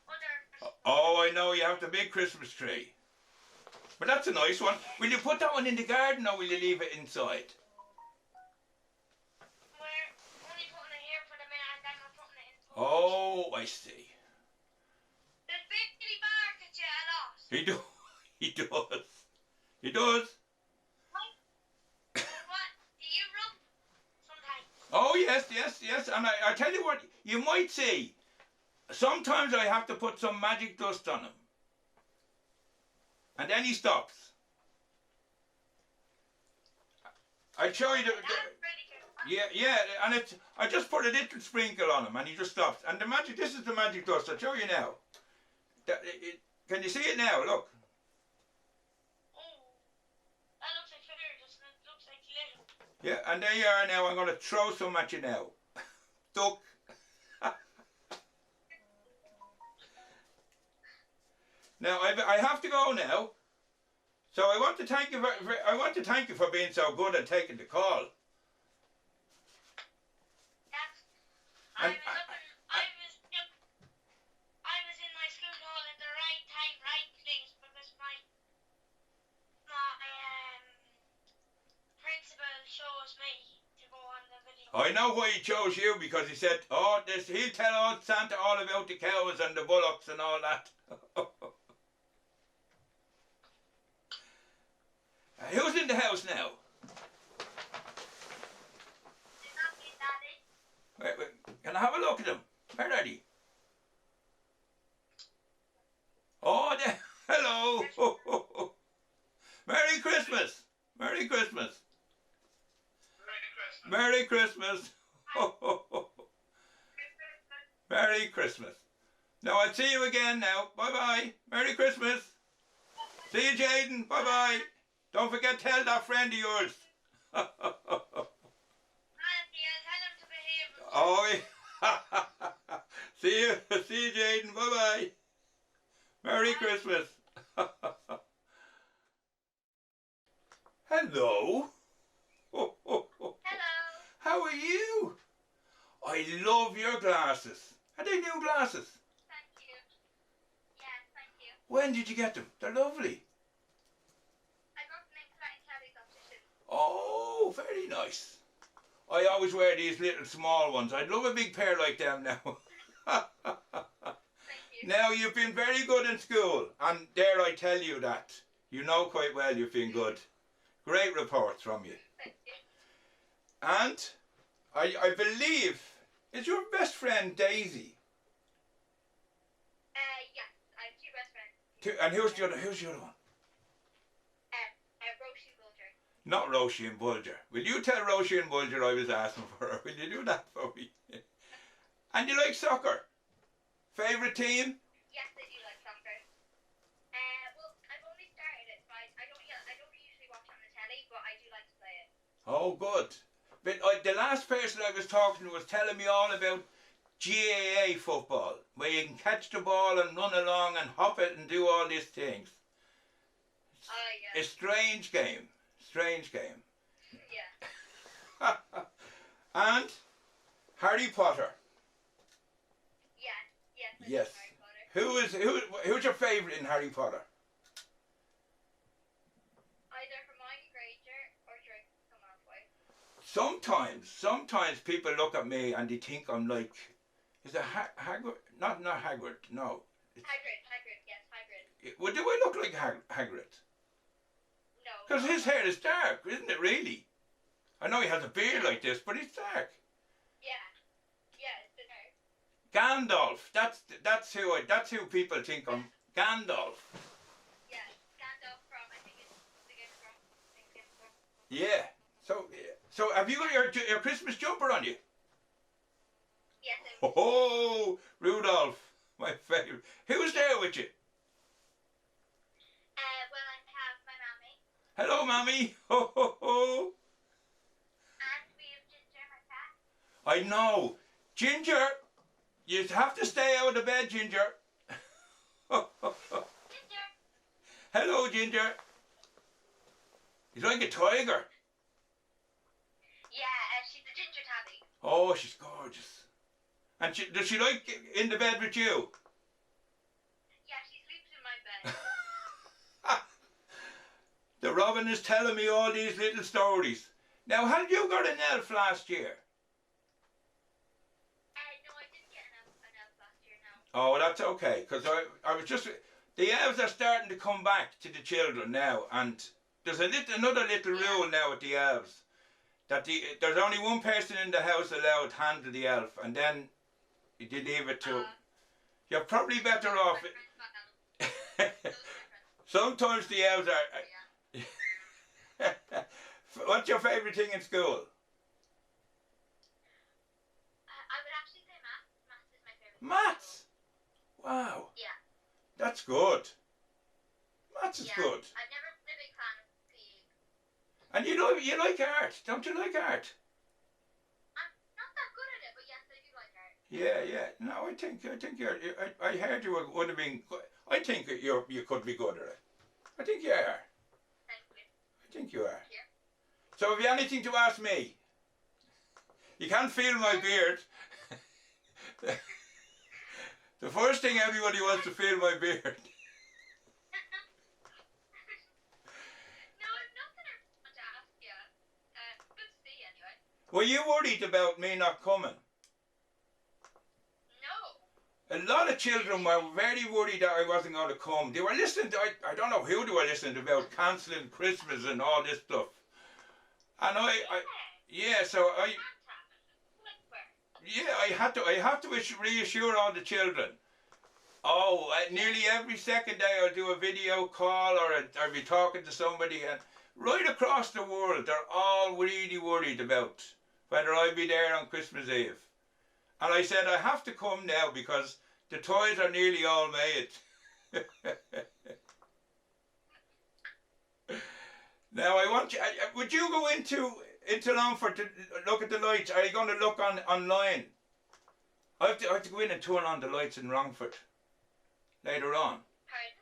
other. Oh, I know. You have the big Christmas tree. But that's a nice one. Will you put that one in the garden or will you leave it inside? We're only putting it here for the minute and then we're putting it in. Oh, I see. Does Bailey bark at you a lot? He does. He does. He does. What? Do you rub sometimes? Oh, yes. And I tell you what, you might see, sometimes I have to put some magic dust on him. And then he stops. I'll show you That's pretty good. yeah, and I just put a little sprinkle on him and he just stops. And this is the magic dust, I'll show you now. Can you see it now? Look. Oh, that looks like fairy dust and it looks like glitter. Yeah, and there you are now. I'm going to throw some at you now. Duck. Now I have to go now. So I want to thank you for being so good and taking the call. I was in my school hall at the right time, right place, because my principal chose me to go on the video. I know why he chose you, because he said, he'll tell old Santa all about the cows and the bullocks and all that. Who's in the house now? Is that me, Daddy? Wait, can I have a look at them? Where are they? Hello. Ho, ho, ho. Merry Christmas. Merry Christmas. Merry Christmas. Merry Christmas. Ho, ho, ho. Merry Christmas. Now I'll see you again now. Bye-bye. Merry Christmas. See you, Jaden. Bye-bye. Don't forget to tell that friend of yours. Auntie, I'll tell him to behave. Oh, yeah. See you, Jaden. Bye-bye. Merry Christmas. Hello. Hello. How are you? I love your glasses. Are they new glasses? Thank you. Yes, thank you. When did you get them? They're lovely. I got them in Kelly's optician. Oh, very nice. I always wear these little small ones. I'd love a big pair like them now. Thank you. Now, you've been very good in school, and dare I tell you that. You know quite well you've been good. Great reports from you. Thank you. And I believe, is your best friend Daisy? Yes, I have two best friends. And who's the other one? Rosheen Bulger. Not Rosheen Bulger. Will you tell Rosheen Bulger I was asking for her? Will you do that for me? And you like soccer? Favourite team? Yes, I do like soccer. Well, I've only started it, so I don't usually watch it on the telly, but I do like to play it. Oh, good. But the last person I was talking to was telling me all about GAA football, where you can catch the ball and run along and hop it and do all these things. Oh, yeah. A strange game. Strange game. Yeah. And Harry Potter. Yes, I Yes. love Harry Potter. Who's your favourite in Harry Potter? Either Hermione Granger or Draco Malfoy. Sometimes people look at me and they think I'm like, is it Hagrid? Not Hagrid, no. Hagrid, yes, Hagrid. Well, do I look like Hagrid? No. Because his hair is dark, isn't it really? I know he has a beard like this, but it's dark. Yeah, it's the nerd. Gandalf, that's who people think I'm. Gandalf. Yeah, Gandalf from, I think it's the Game of Thrones. Yeah. So have you got your Christmas jumper on you? Yes, I was. Oh, Rudolph, my favourite. Who's there with you? Well, I have my mommy, Hello, Mommy. Ho, ho, ho. and we have Ginger, my cat. I know. Ginger, you have to stay out of the bed, Ginger. Ginger. Hello, Ginger. He's like a tiger. Yeah, she's a ginger tabby. Oh, she's gorgeous. And does she like in the bed with you? Yeah, she sleeps in my bed. The Robin is telling me all these little stories. Now, had you got an elf last year? No, I didn't get an elf last year, no. Oh, that's okay, because I was just... The elves are starting to come back to the children now, and there's another little rule now with the elves, that there's only one person in the house allowed to handle the elf, and then you leave it to... You're probably better off... My friends got elves. Those are my friends. Sometimes the elves are... Yeah. What's your favourite thing in school? I would actually say maths. Maths is my favorite. Maths. Wow. Yeah. That's good. Maths is Yeah. good. I've never been a big fan of PE. And you like art, don't you like art? I'm not that good at it, but yes, I do like art. Yeah. No, I think you're. I heard you would have been. I think you could be good at it. I think you are. Thank you. I think you are. Thank you. So have you anything to ask me? You can't feel my beard. The first thing everybody wants to feel my beard. No, I've nothing I want to ask you. Good to see you anyway. Were you worried about me not coming? No. A lot of children were very worried that I wasn't going to come. They were listening to, I don't know who they were listening to about cancelling Christmas and all this stuff. And I had to reassure all the children Oh, nearly every second day I'll do a video call or I'll be talking to somebody, and right across the world they're all really worried about whether I'll be there on Christmas Eve. And I said I have to come now because the toys are nearly all made. Now I want you. Would you go into Longford to look at the lights? Are you going to look online? I have to go in and turn on the lights in Longford later on. Pardon?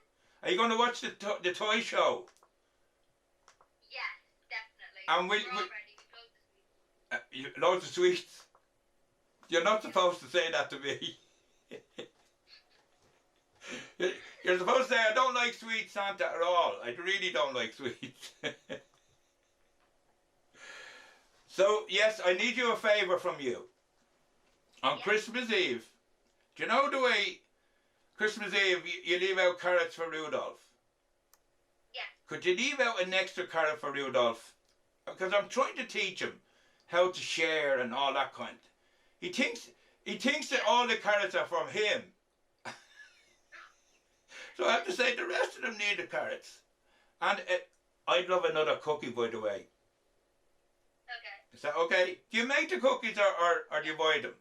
Are you going to watch the toy show? Yes, definitely. And We're all ready. We close the sweets. Loads of sweets. You're not supposed to say that to me. You're supposed to say, I don't like sweets, Santa, at all. I really don't like sweets. So, yes, I need you a favour from you. On Christmas Eve, do you know the way Christmas Eve you leave out carrots for Rudolph? Yeah. Could you leave out an extra carrot for Rudolph? Because I'm trying to teach him how to share and all that kind. He thinks that all the carrots are from him. So I have to say the rest of them need the carrots. And I'd love another cookie, by the way. Okay. Is that okay? Do you make the cookies or do you buy them?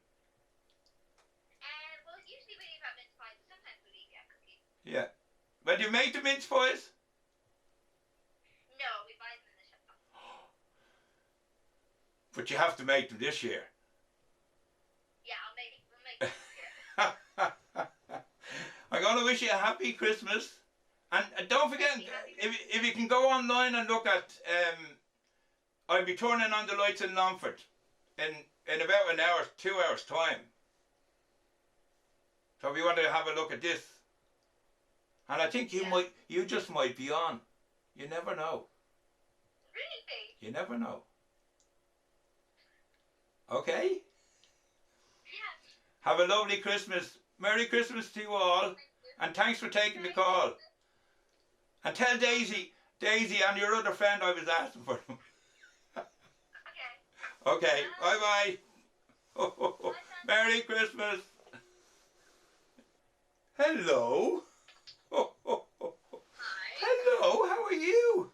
Well, usually we leave out mince pies, but sometimes we leave out cookies. Yeah. Well, do you make the mince pies? No, we buy them in the shop. But you have to make them this year. Yeah, we'll make them this year. I'm going to wish you a happy Christmas. And don't forget, if you can go online and look at, I'll be turning on the lights in Longford in about an hour, 2 hours time. So if you want to have a look at this. And I think you just might be on. You never know. Really? You never know. Okay? Yeah. Have a lovely Christmas. Merry Christmas to you all. And thanks for taking the call. And tell Daisy and your other friend I was asking for them. Okay. Okay, bye bye. Merry Christmas. Hello. Hi. Hello, how are you?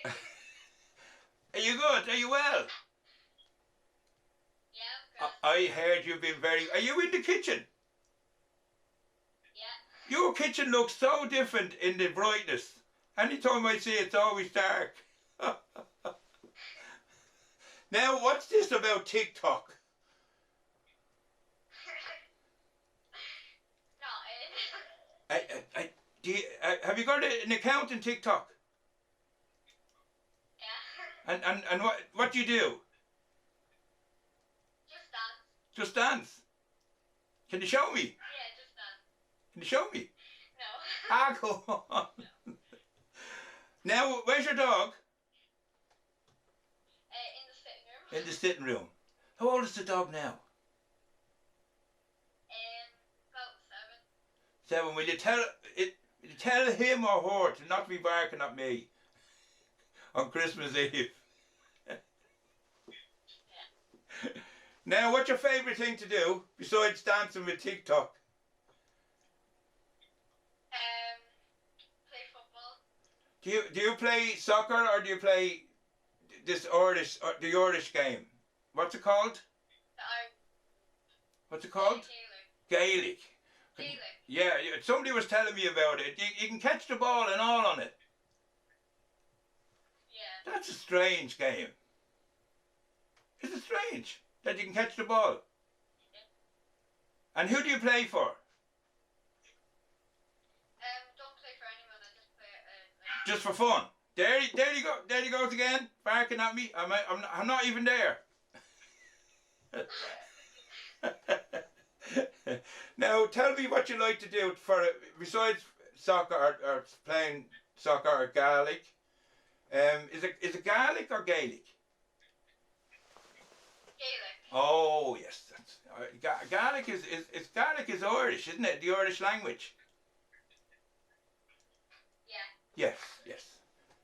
Hi. Are you good? Are you well? Yeah, I heard you've been very... Are you in the kitchen? Yeah. Your kitchen looks so different in the brightness. Anytime I see it, it's always dark. Now, what's this about TikTok? Have you got an account in TikTok? Yeah. And what do you do? Just dance. Just dance. Can you show me? Yeah, just dance. Can you show me? No. Ah, go on. Now, where's your dog? In the sitting room. In the sitting room. How old is the dog now? About 7. 7. Will you tell him or her to not be barking at me on Christmas Eve? Now, what's your favourite thing to do besides dancing with TikTok? Play football. Do you play soccer or do you play the Irish game? What's it called? What's it called? Gaelic. Gaelic. Yeah, somebody was telling me about it. You can catch the ball and all on it. Yeah. That's a strange game. Is it strange that you can catch the ball? Yeah. And who do you play for? Don't play for anyone. I just play Just for fun. There you go. There you goes again, barking at me. I'm not even there. Now tell me what you like to do besides soccer or playing soccer or Gaelic. Is it Gaelic or Gaelic? Gaelic. Oh yes, Gaelic is Irish, isn't it? The Irish language. Yeah. Yes.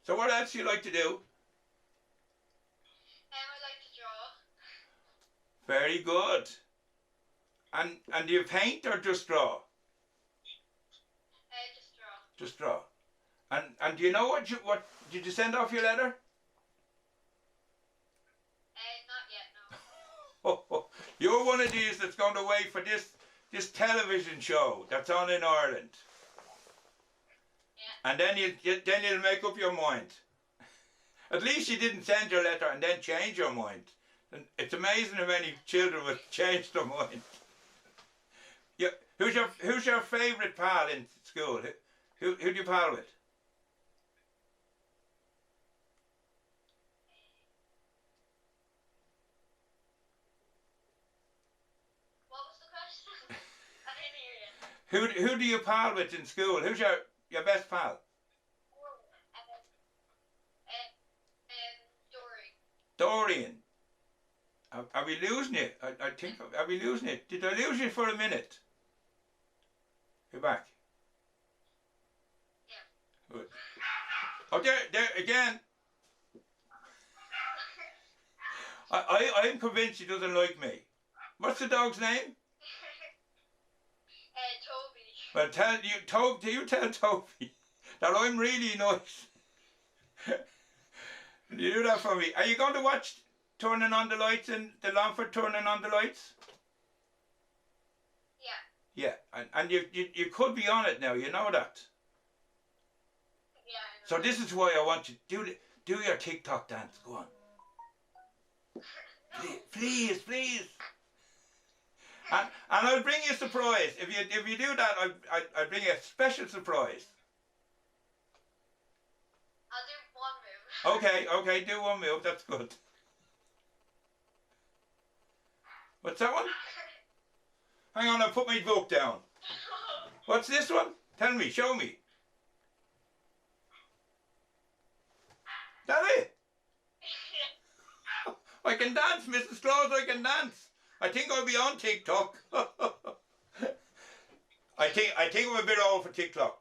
So what else do you like to do? I like to draw. Very good. And do you paint or just draw? Just draw. Just draw. And do you know what did you send off your letter? Not yet, no. You're one of these that's going to wait for this television show that's on in Ireland. Yeah. And then you'll make up your mind. At least you didn't send your letter and then change your mind. And it's amazing how many children would change their mind. Yeah, who's your favourite pal in school? Who do you pal with? What was the question? I didn't hear you. Who do you pal with in school? Who's your best pal? Dorian. Are we losing it? I think, are we losing it? Did I lose you for a minute? You're back. Yeah. Good. Oh, there again. I'm convinced he doesn't like me. What's the dog's name? Toby. Well, tell Toby that I'm really nice. You do that for me. Are you going to watch Turning on the Lights in the Longford Turning on the Lights? Yeah. Yeah, and you could be on it now. You know that. Yeah, I know. So this is why I want you to do your TikTok dance. Go on. Please. And I'll bring you a surprise. If you do that, I'll bring you a special surprise. I'll do one move. Okay, do one move. That's good. What's that one? Hang on, I'll put my book down. What's this one? Tell me, show me. That it? I can dance, Mrs. Claus, I can dance. I think I'll be on TikTok. I think I'm a bit old for TikTok.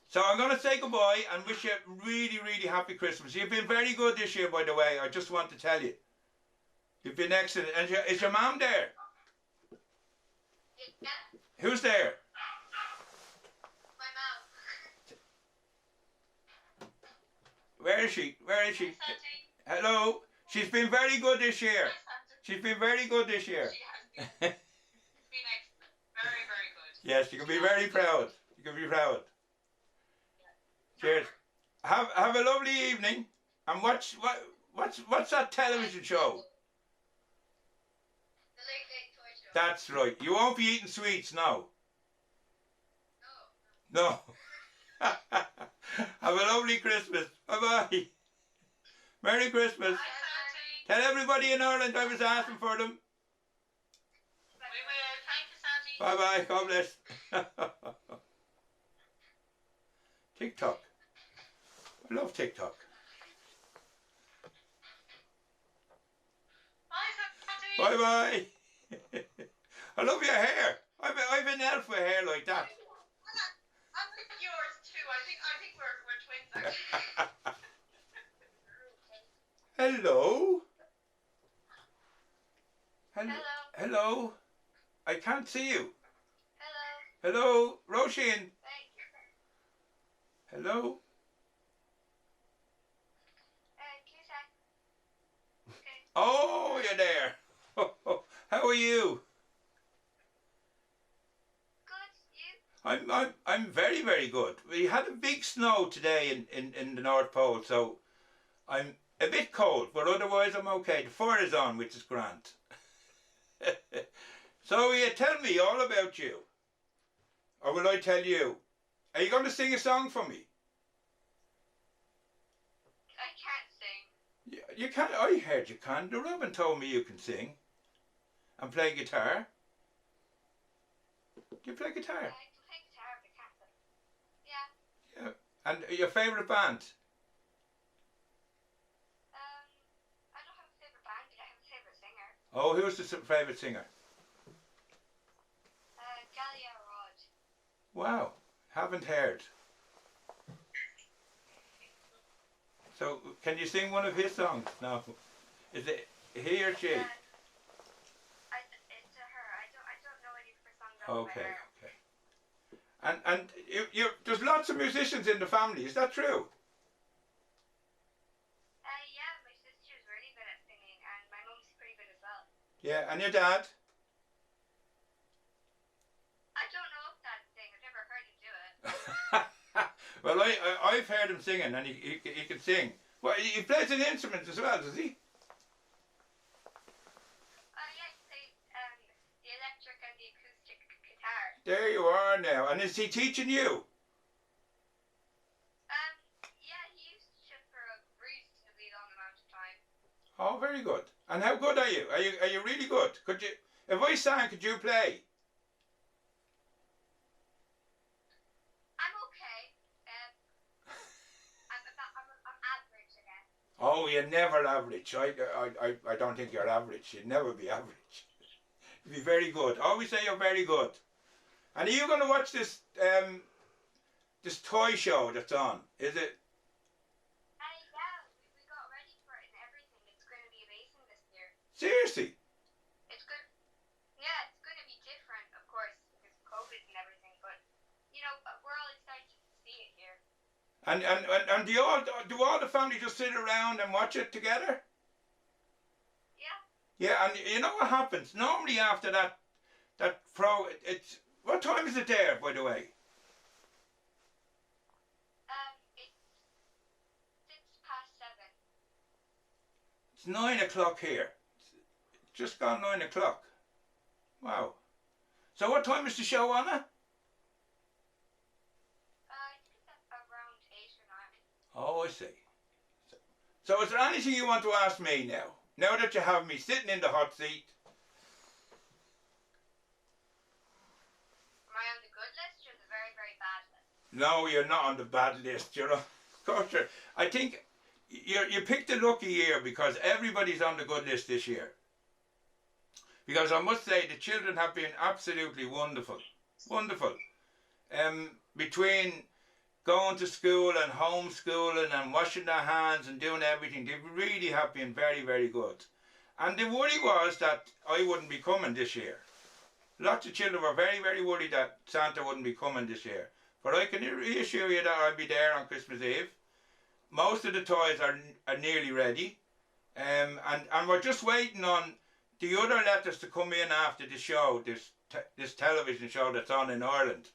So I'm going to say goodbye and wish you a really, really happy Christmas. You've been very good this year, by the way. I just want to tell you. You've been excellent. And is your mum there? Yeah. Who's there? My mom. Where is she? Santi. Hello. She's been very good this year. Hi, Santi. She's been very good this year. She has been. It's been excellent. Very, very good. Yes, you can be very proud. You can be proud. Cheers. Have a lovely evening. And what's that television show? The Late Late Toy Show. That's right. You won't be eating sweets now. No. No. Have a lovely Christmas. Bye-bye. Merry Christmas. Bye, Santi. Tell everybody in Ireland I was asking for them. We will. Thank you, Santi. Bye-bye. God bless. TikTok. I love TikTok. Bye, Santi. Bye-bye. I love your hair. I've an elf with hair like that. I like yours too. I think we're twins actually. Hello. Hello. Hello. I can't see you. Hello. Hello, Rosheen. Thank you. Hello. Can you say? Okay. Oh, you're there. How are you? Good. You? I'm very, very good. We had a big snow today in the North Pole, so I'm a bit cold, but otherwise I'm okay. The fire is on, which is grand. So you tell me all about you. Or will I tell you? Are you going to sing a song for me? I can't sing. You can. I heard you can. The Robin told me you can sing and play guitar. Do you play guitar? I can play guitar, but I can't sing. Yeah. Yeah. And your favourite band? I don't have a favorite band, but I have a favorite singer. Oh, who's the favourite singer? Galia Rod. Wow, haven't heard. So, can you sing one of his songs? No. Is it he or she? It's a her. I don't know any of her songs off by Okay, her. okay. And there's lots of musicians in the family. Is that true? Yeah, my sister's really good at singing, and my mum's pretty good as well. Yeah. And your dad? I don't know if that's a thing. I've never heard him do it. Well, I've heard him singing, and he can sing. Well, he plays an instrument as well, does he? Yeah, he plays the electric and the acoustic guitar. There you are now. And is he teaching you? Yeah, he used to for a reasonably long amount of time. Oh, very good. And how good are you? Are you really good? Could you, if I sang, could you play? I'm okay. I'm average, I guess. Oh, you're never average. I don't think you're average. You'd never be average. You'd be very good. Always say you're very good. And are you going to watch this this toy show that's on? Is it? Yeah, we got ready for it and everything. It's going to be amazing this year. Seriously? It's good. Yeah, it's going to be different, of course, because of COVID and everything. But you know, we're all excited to see it here. And do all the family just sit around and watch it together? Yeah. Yeah, and you know what happens? Normally after that it's what time is it there, by the way? It's 7:06. It's 9 o'clock here. It's just gone 9 o'clock. Wow. So what time is the show on it? I think it's around 8 or 9. Oh, I see. So is there anything you want to ask me now? Now that you have me sitting in the hot seat? Am I on the good list or the very, very bad list? No, you're not on the bad list, you know. Of course you're. I think you picked a lucky year because everybody's on the good list this year. Because I must say the children have been absolutely wonderful. Wonderful. Between going to school and homeschooling and washing their hands and doing everything, they really have been very, very good. And the worry was that I wouldn't be coming this year. Lots of children were very, very worried that Santa wouldn't be coming this year. But I can reassure you that I'll be there on Christmas Eve. Most of the toys are nearly ready. And we're just waiting on the other letters to come in after the show, this television show that's on in Ireland.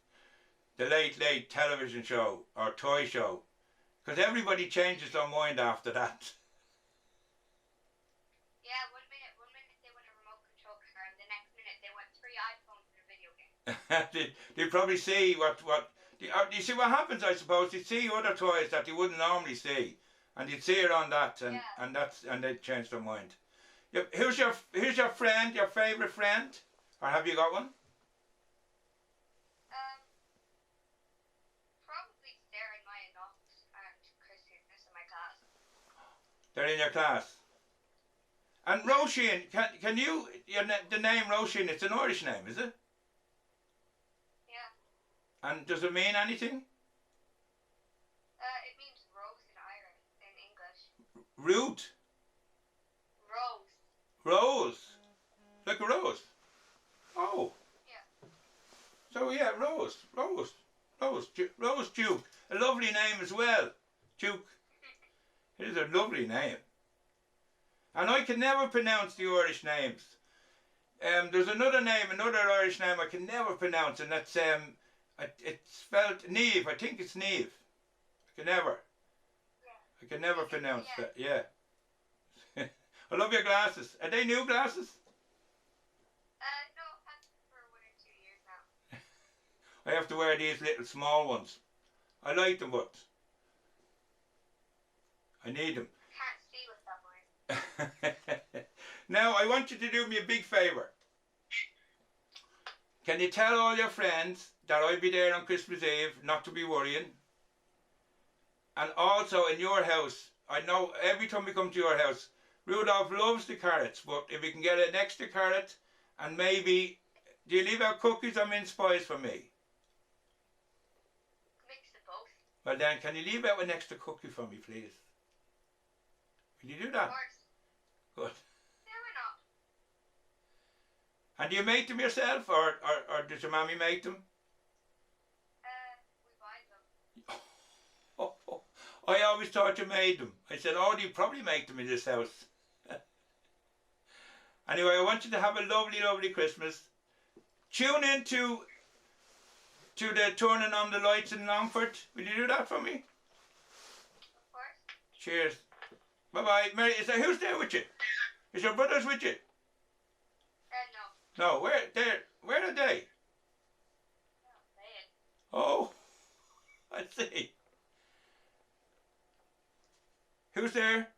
The late television show or toy show. Because everybody changes their mind after that. Yeah, one minute they want a remote control car, and the next minute they want 3 iPhones and a video game. they probably see what you see what happens, I suppose. They see other toys that they wouldn't normally see, and you'd see it on that, and they'd change their mind. Yep. Who's your friend? Your favourite friend, or have you got one? Probably Sarah and Maya Knox and Chrissy is in my class. They're in your class. And Rosheen, can you the name Rosheen? It's an Irish name, is it? Yeah. And does it mean anything? It means rose in Irish, in English. Root. Rose. Rose. Like a rose. Oh. Yeah. So yeah, Rose Duke. A lovely name as well. Duke. It is a lovely name. And I can never pronounce the Irish names. There's another Irish name I can never pronounce, and that's it's spelled Neve. I think it's Neve. I can never pronounce that. Yeah. I love your glasses. Are they new glasses? No, I've had them for 1 or 2 years now. I have to wear these little small ones. I like them, but I need them. Can't see with that one. Now, I want you to do me a big favour. Can you tell all your friends that I'll be there on Christmas Eve, not to be worrying? And also in your house, I know every time we come to your house, Rudolph loves the carrots, but if we can get an extra carrot and maybe, do you leave out cookies or mince pies for me? Mix of both. Well then, can you leave out an extra cookie for me, please? Can you do that? Of course. Good. Yeah, why not? And do you make them yourself, or does your mommy make them? We buy them. Oh, I always thought you made them. I said, oh, you probably make them in this house. Anyway, I want you to have a lovely, lovely Christmas. Tune in to the turning on the lights in Longford. Will you do that for me? Of course. Cheers. Bye-bye. Mary, who's there with you? Is your brothers with you? No. No, where are they? No, bad. Oh, I see. Who's there?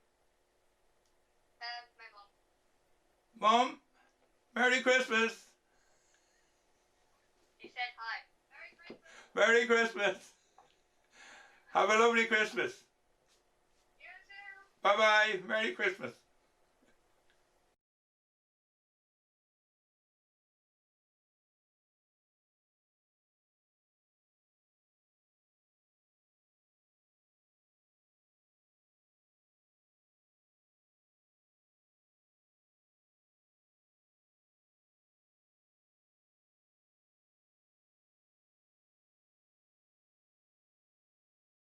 My mum. Mom, Merry Christmas. She said hi. Merry Christmas. Merry Christmas. Have a lovely Christmas. You too. Bye-bye. Merry Christmas.